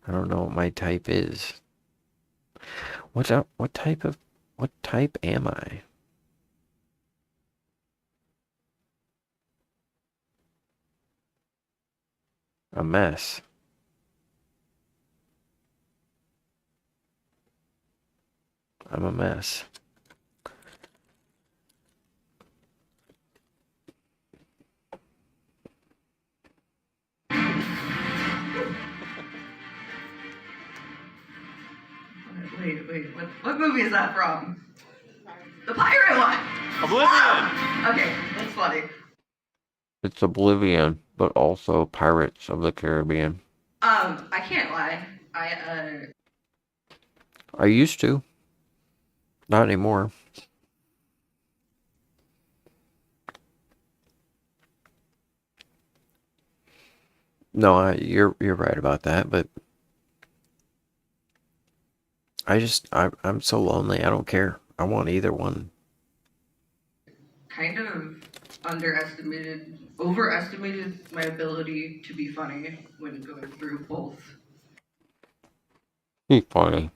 I don't know what my type is. What type am I? A mess. I'm a mess. Wait, what movie is that from? The pirate one! Oblivion! Okay, that's funny. It's Oblivion, but also Pirates of the Caribbean. I can't lie. I used to. Not anymore. No, you're right about that, but I'm so lonely. I don't care. I want either one. kind of overestimated my ability to be funny when going through both He's funny.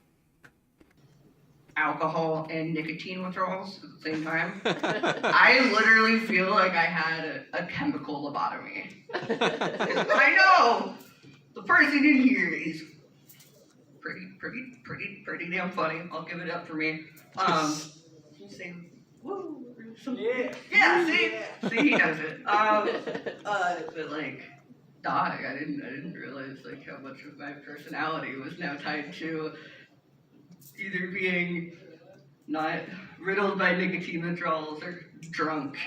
alcohol and nicotine withdrawals at the same time. I literally feel like I had a chemical lobotomy. I know the person in here is pretty damn funny. I'll give it up for me. Say woo. Yeah, see, he knows it. But like, dog, I didn't realize like how much of my personality was now tied to either being not riddled by nicotine withdrawals or drunk.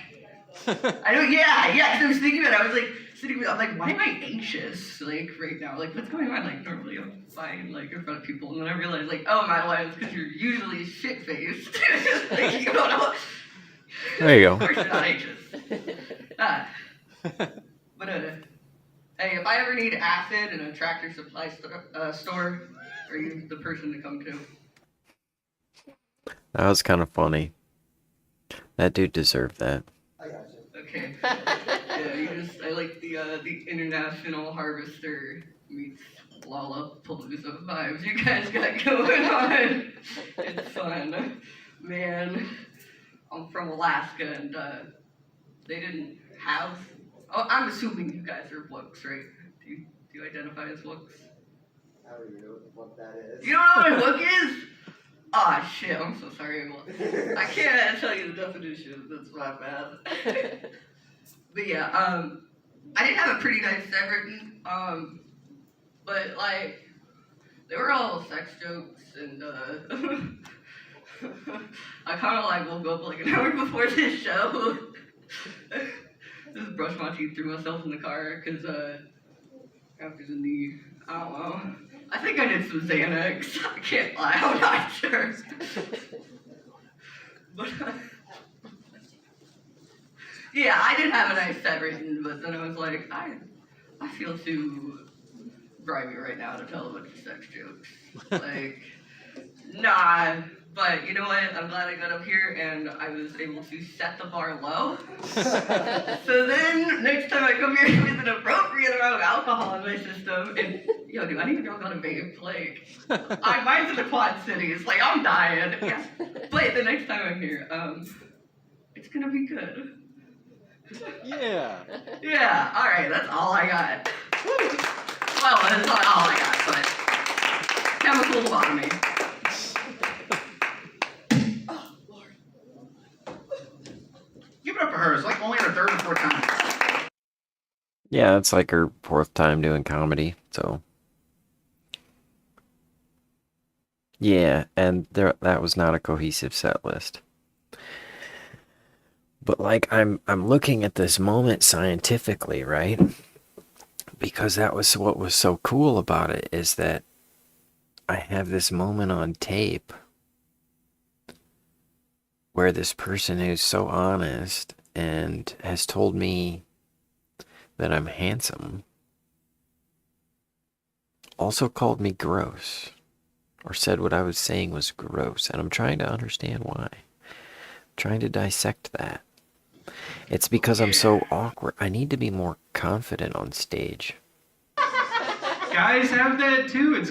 I because I was thinking about it. I was like I'm like, why am I anxious like right now? Like, what's going on? Like, normally I'm fine like in front of people, and then I realized like, oh, my life, because you're usually shit faced. Like, you don't know. There you Of go. course you're not anxious. But hey, if I ever need acid in a tractor supply store, are you the person to come to? That was kind of funny. That dude deserved that. Okay. Yeah, I like the international harvester meets Lollapalooza vibes you guys got going on. It's fun, man. I'm from Alaska, and they didn't have. Oh, I'm assuming you guys are Wooks, right? Do you identify as Wooks? I don't even know what that is. You don't know what a Wook is? Aw, shit, I'm so sorry. I can't tell you the definition. That's my bad. But yeah, I did have a pretty nice set written, but like, they were all sex jokes, and I kind of like woke up like an hour before this show. Just brushed my teeth, threw myself in the car, because after the knee, I don't know. I think I did some Xanax. I can't lie, I'm not sure. But yeah, I did have a nice set written, but then I was like, I feel too grimy right now to tell a bunch of sex jokes. Like, nah. But you know what? I'm glad I got up here and I was able to set the bar low. So then, next time I come here with an appropriate amount of alcohol in my system, and yo, dude, I need to drop on a vape. Like, mine's in the Quad Cities. Like, I'm dying. Yeah. But the next time I'm here, it's gonna be good. Yeah. Yeah. All right. That's all I got. Woo. Well, that's not all I got, but chemical lobotomy. Give it up for her. It's like only her third or fourth time. Yeah, it's like her fourth time doing comedy, so. Yeah, and that was not a cohesive set list. But like I'm looking at this moment scientifically, right? Because that was what was so cool about it, is that I have this moment on tape where this person who's so honest and has told me that I'm handsome also called me gross, or said what I was saying was gross, and I'm trying to understand why. I'm trying to dissect that. It's because I'm so awkward. I need to be more confident on stage. Guys have that too.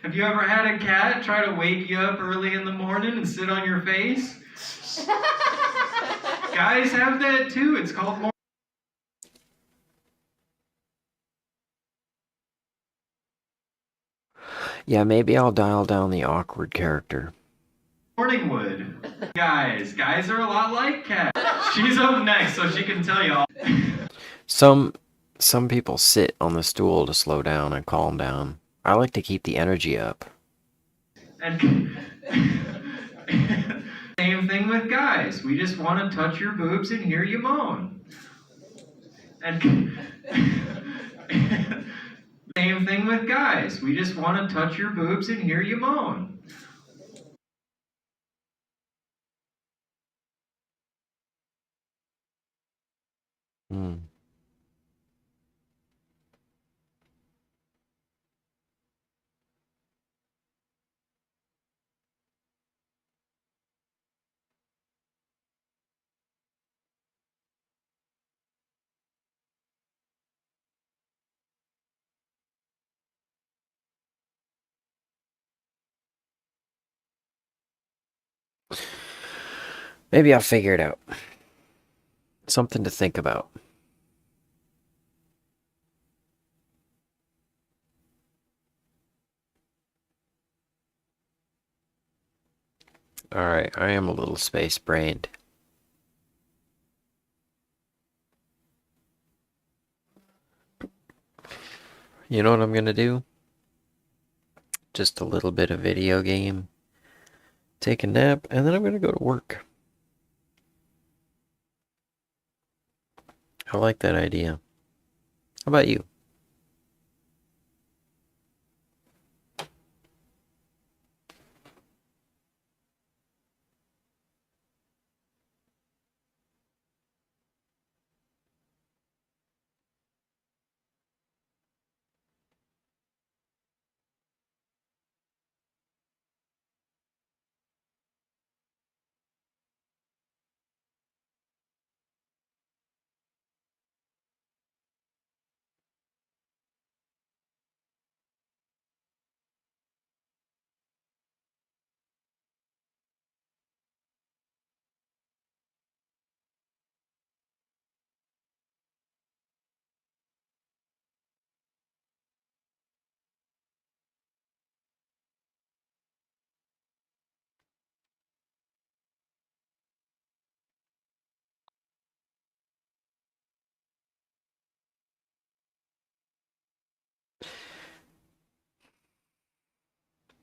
Have you ever had a cat try to wake you up early in the morning and sit on your face? Guys have that too. It's called Yeah, maybe I'll dial down the awkward character. morning wood. Guys are a lot like cats. She's up next, so she can tell you all. Some people sit on the stool to slow down and calm down. I like to keep the energy up. And same thing with guys. We just want to touch your boobs and hear you moan. And same thing with guys. We just want to touch your boobs and hear you moan. Maybe I'll figure it out. Something to think about. Alright, I am a little space-brained. You know what I'm gonna do? Just a little bit of video game, take a nap, and then I'm gonna go to work. I like that idea. How about you?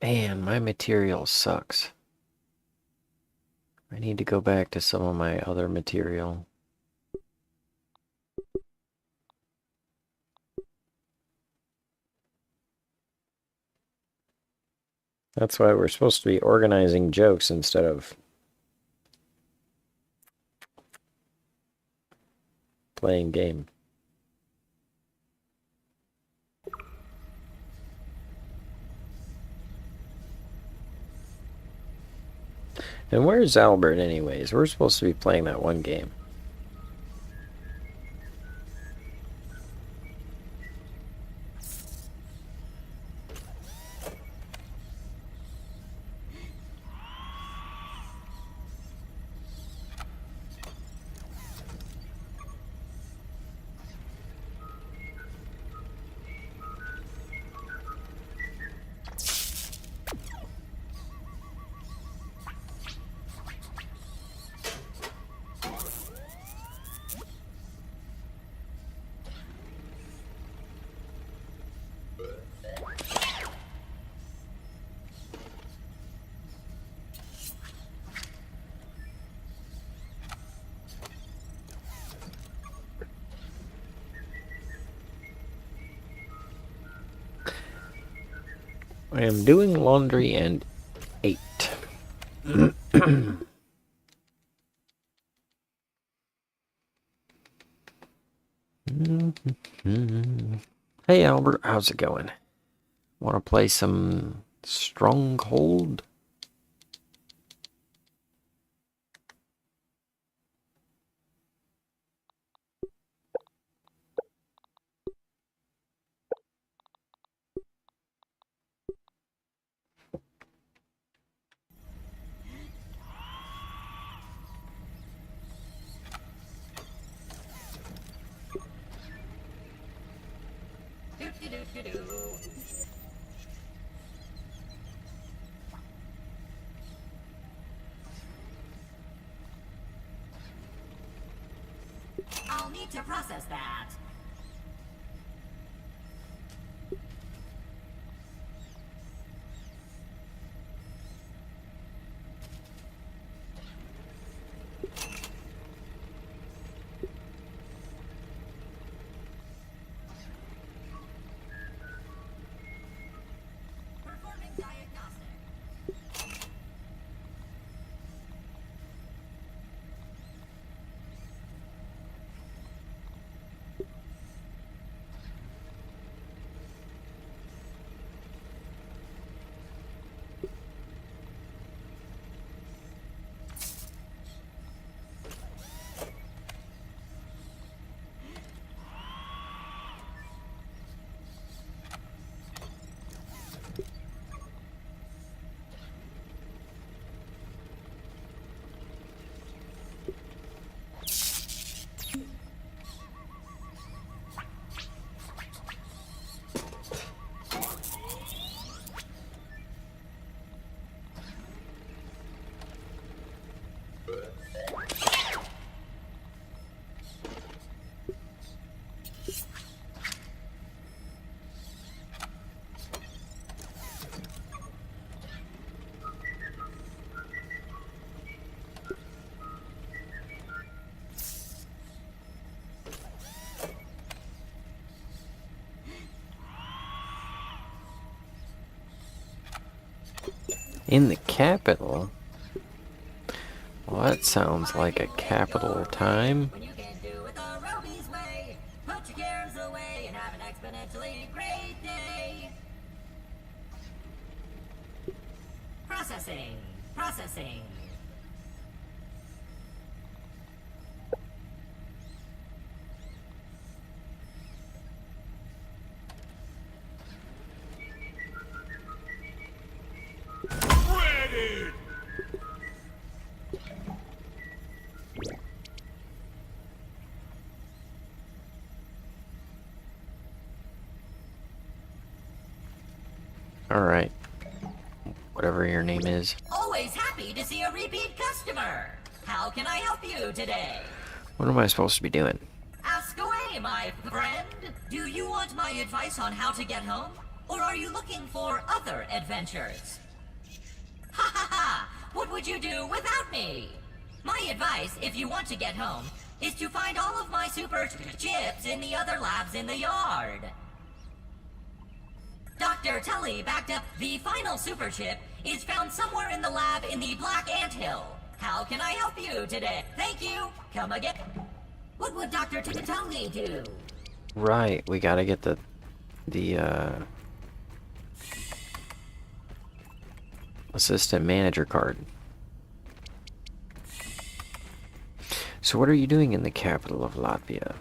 Man, my material sucks. I need to go back to some of my other material. That's why we're supposed to be organizing jokes instead of playing game. And where's Albert anyways? We're supposed to be playing that one game. I am doing laundry and ate. Hey Albert, how's it going? Want to play some Stronghold? I'll need to process that. Performing diagnostic. In the capital? Well, that sounds like a capital time. When you can do it the Growmiez way. Put your cares away and have an exponentially great day. Processing. Processing. Alright. Whatever your name is. Always happy to see a repeat customer. How can I help you today? What am I supposed to be doing? Ask away, my friend. Do you want my advice on how to get home? Or are you looking for other adventures? Ha ha ha! What would you do without me? My advice, if you want to get home, is to find all of my super chips in the other labs in the yard. Dr. Tully backed up the final super chip is found somewhere in the lab in the Black Anthill. How can I help you today? Thank you. Come again. What would Dr. Tully do? Right, we gotta get the assistant manager card. So what are you doing in the capital of Latvia?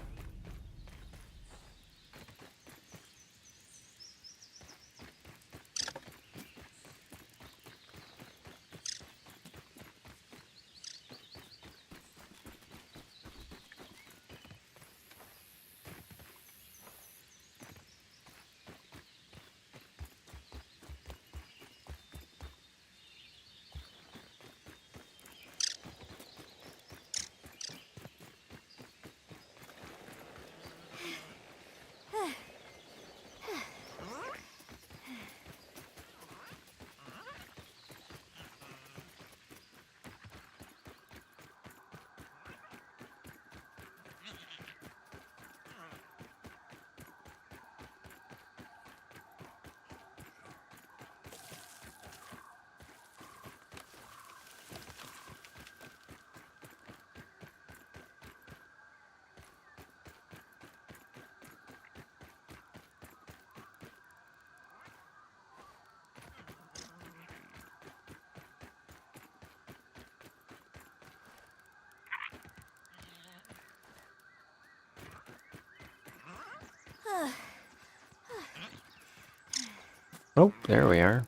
Oh, there we are.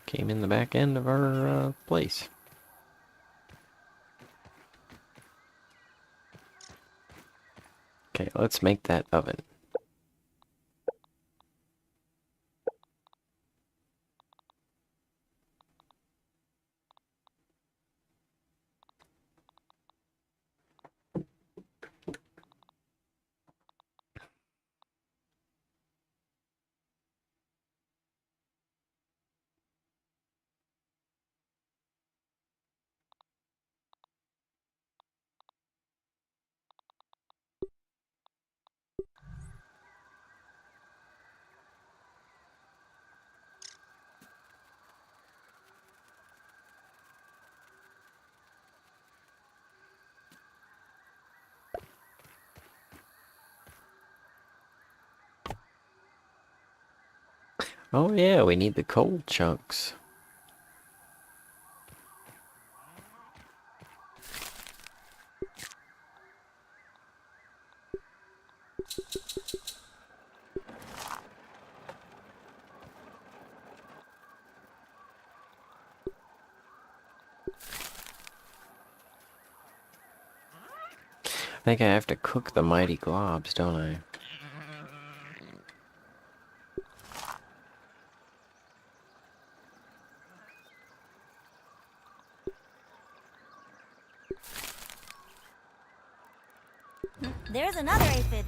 Came in the back end of our place. Okay, let's make that oven. Oh yeah, we need the coal chunks. I think I have to cook the mighty globs, don't I? There's another aphid.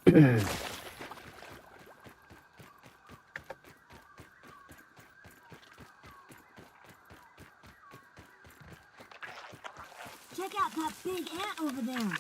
Check out that big ant over there.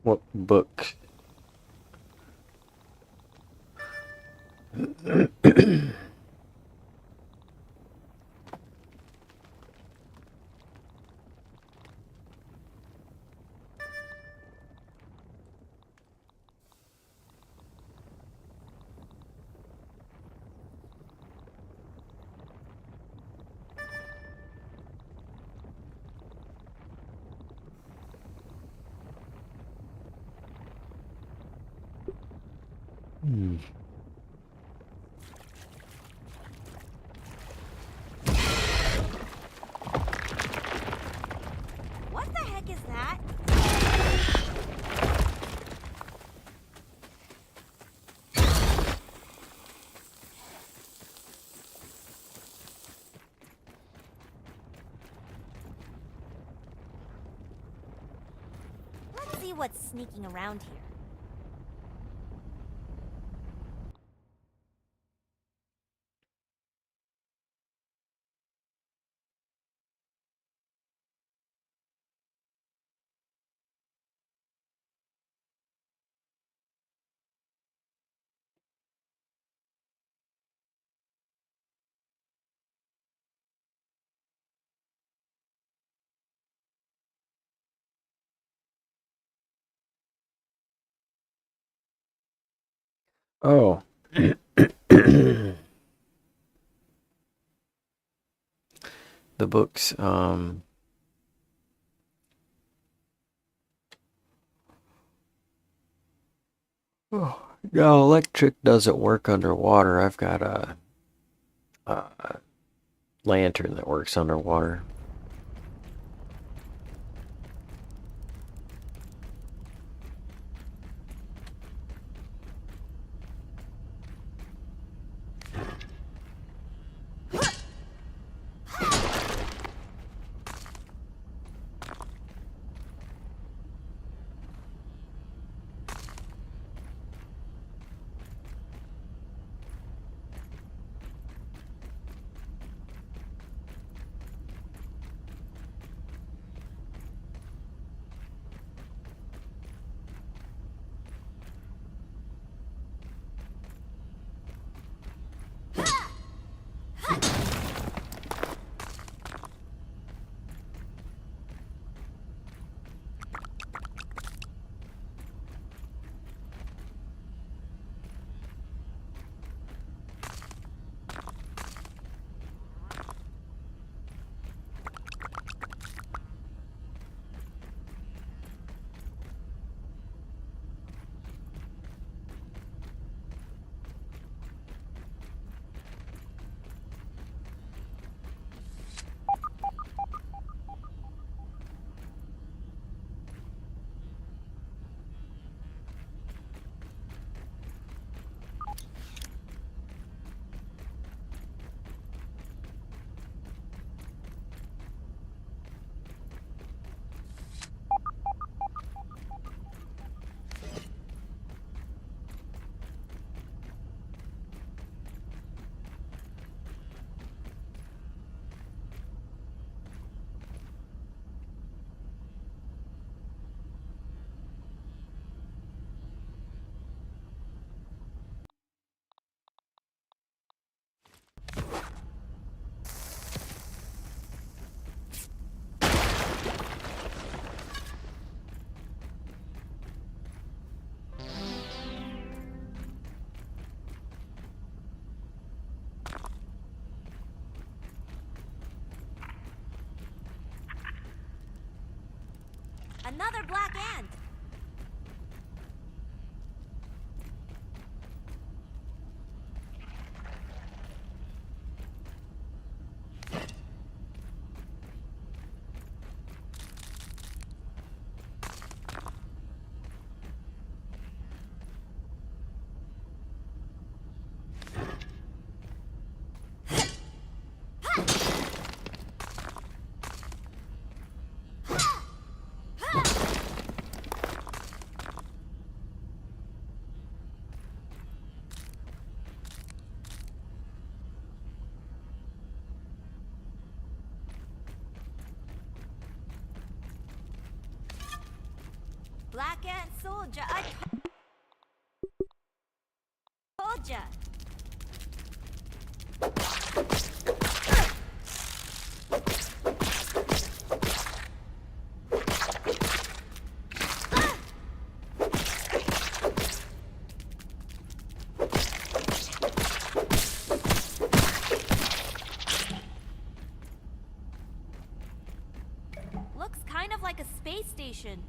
What book? What the heck is that? Let's see what's sneaking around here. Oh. The books, oh, no, electric doesn't work underwater. I've got a lantern that works underwater. Another black ant. Black Ant Soldier. I told ya. Looks kind of like a space station.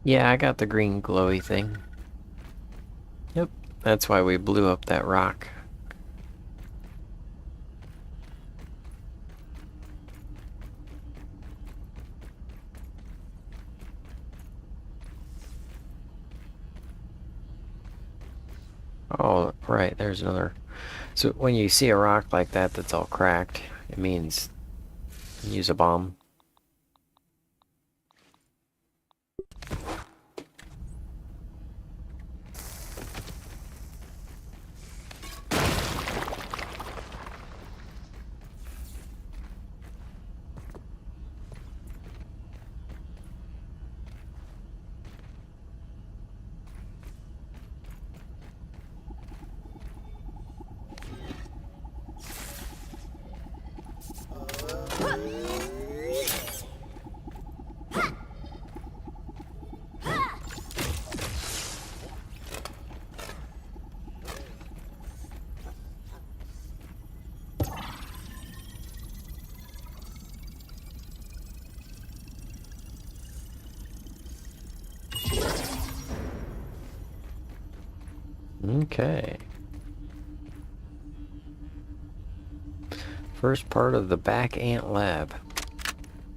Yeah, I got the green glowy thing. Yep, that's why we blew up that rock. Oh, right, there's another. So when you see a rock like that that's all cracked, it means use a bomb. Okay. First part of the back ant lab.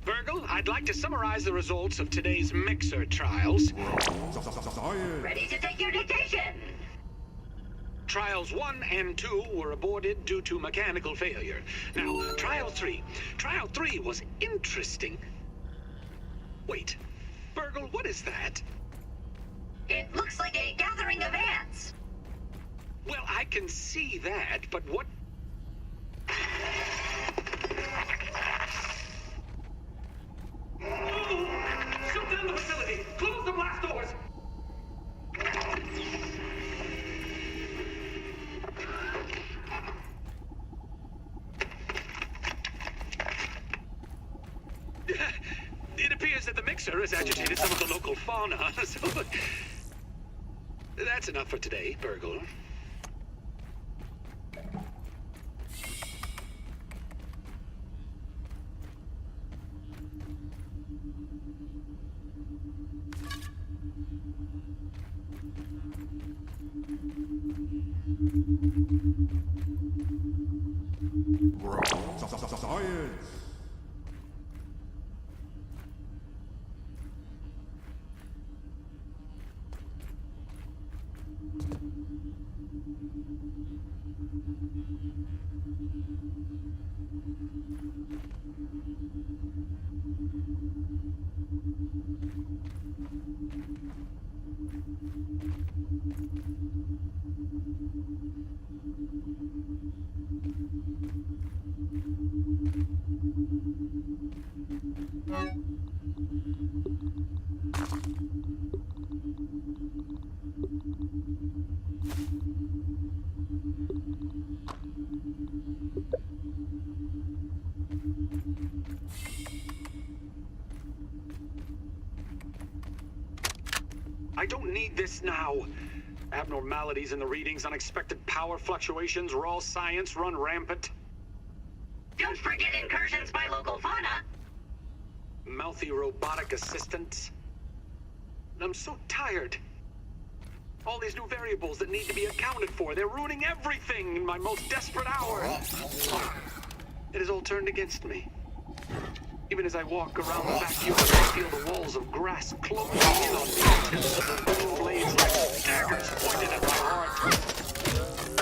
Virgil, I'd like to summarize the results of today's mixer trials. Ready to take your dictation. Trials 1 and 2 were aborted due to mechanical failure. Now, Trial 3. Trial 3 was interesting. Wait, Virgil, what is that? It looks like a gathering of ants. Well, I can see that, but what... Shut down the facility! Close the blast doors! It appears that the mixer has agitated some of the local fauna, so... That's enough for today, Virgil. Science! I don't need this now. Abnormalities in the readings, unexpected power fluctuations, raw science run rampant. Don't forget incursions by local fauna. Mouthy robotic assistants. I'm so tired. All these new variables that need to be accounted for, they're ruining everything in my most desperate hour. It has all turned against me. Even as I walk around the vacuum, I feel the walls of grass closing in on me. The blades like daggers pointed at my heart.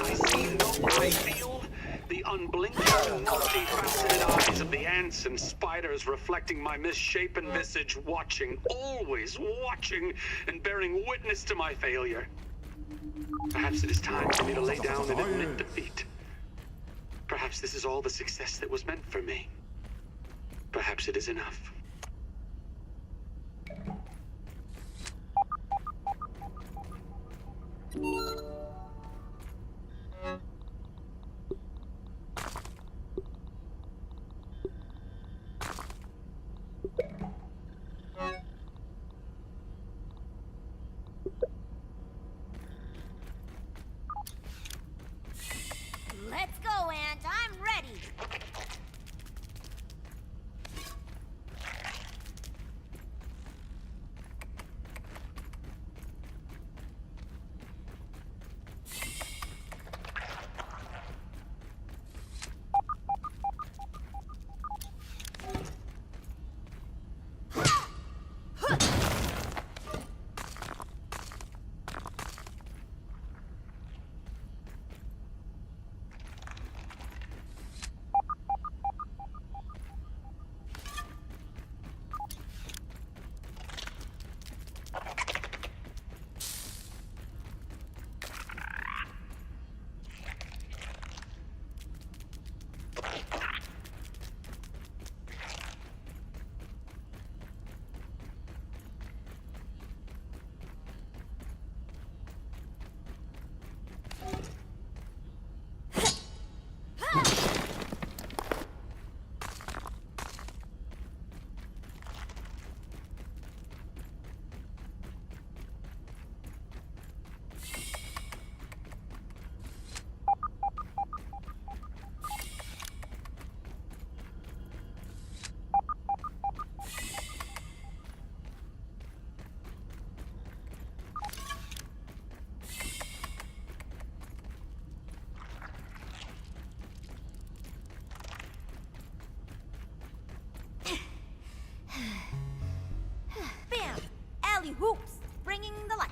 I see, no, I feel the unblinking, multifaceted eyes of the ants and spiders reflecting my misshapen visage, watching, always watching, and bearing witness to my failure. Perhaps it is time for me to lay down and admit defeat. Perhaps this is all the success that was meant for me. Perhaps it is enough. Let's go, Ant. I'm ready. Bam! Alley hoops, bringing the light.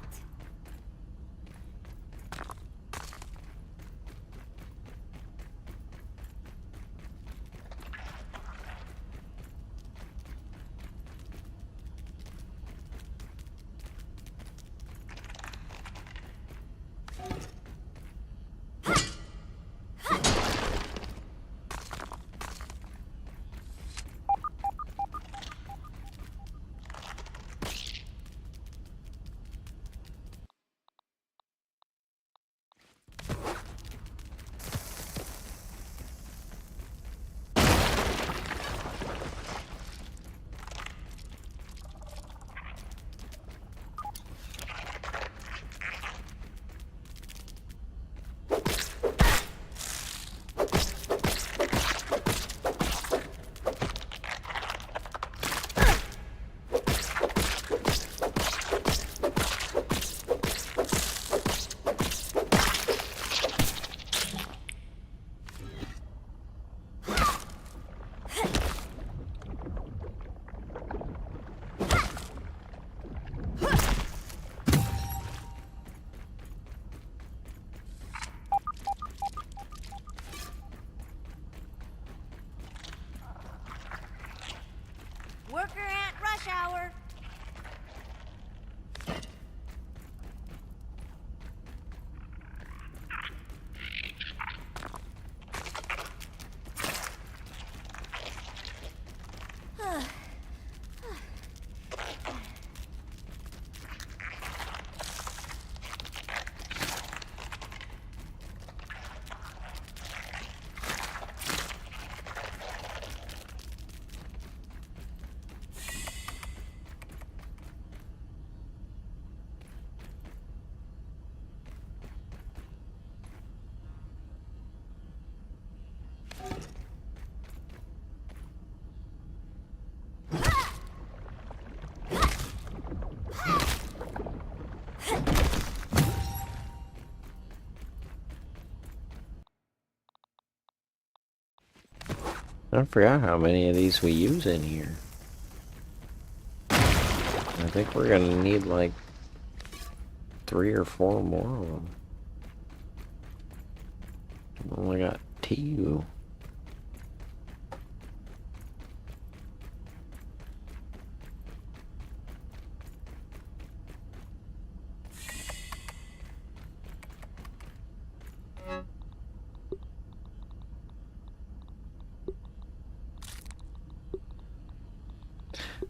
Worker Ant rush hour. I forgot how many of these we use in here. I think we're gonna need like 3 or 4 more of them. We only got 2.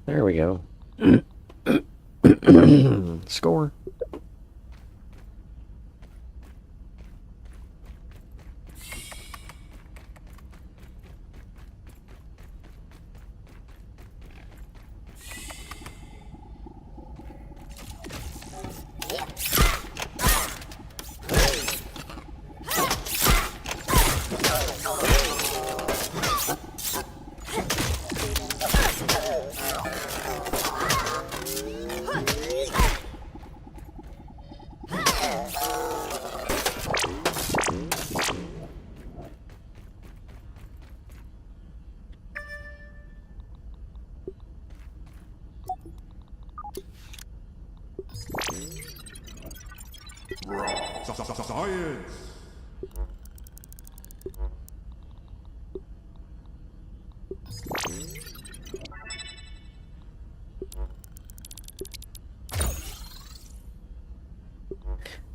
There we go. Score. Science!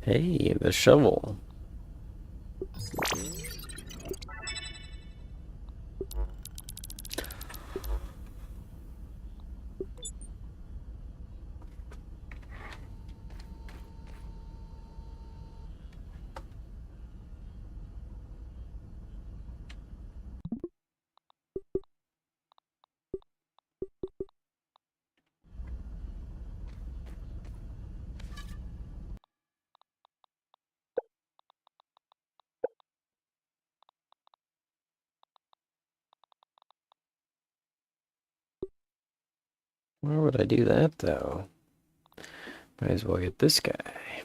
Hey, the shovel. Why would I do that, though? Might as well get this guy.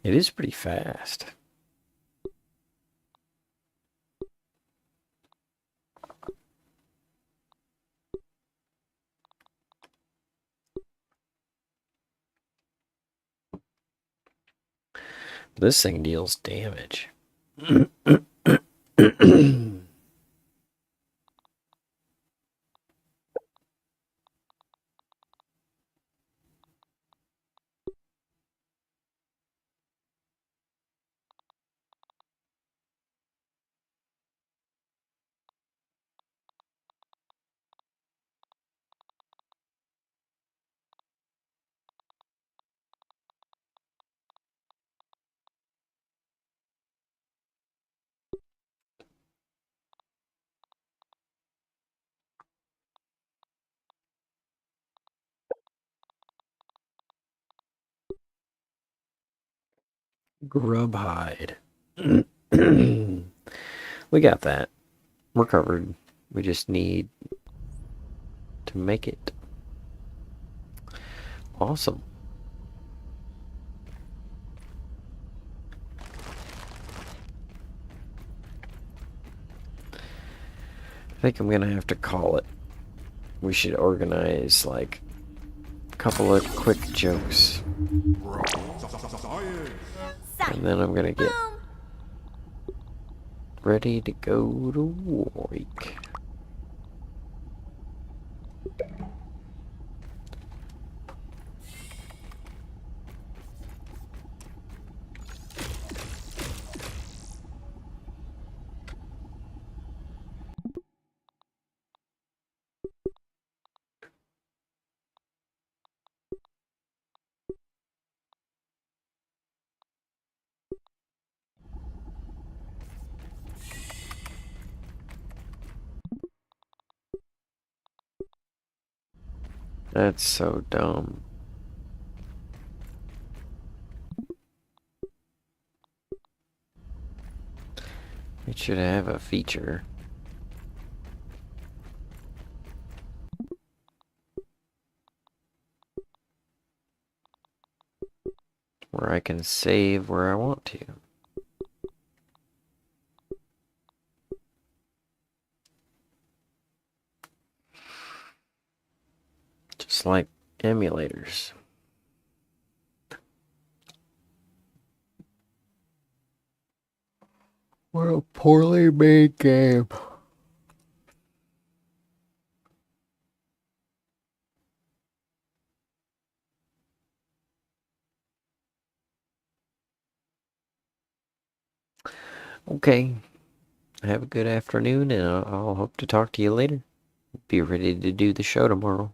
It is pretty fast. This thing deals damage. Grub hide. We got that. We're covered. We just need to make it. Awesome. I think I'm gonna have to call it. We should organize like a couple of quick jokes. And then I'm gonna get ready to go to work. That's so dumb. It should have a feature. Where I can save where I want to. Just like emulators. What a poorly made game. Okay. have a good afternoon, and I'll hope to talk to you later. Be ready to do the show tomorrow.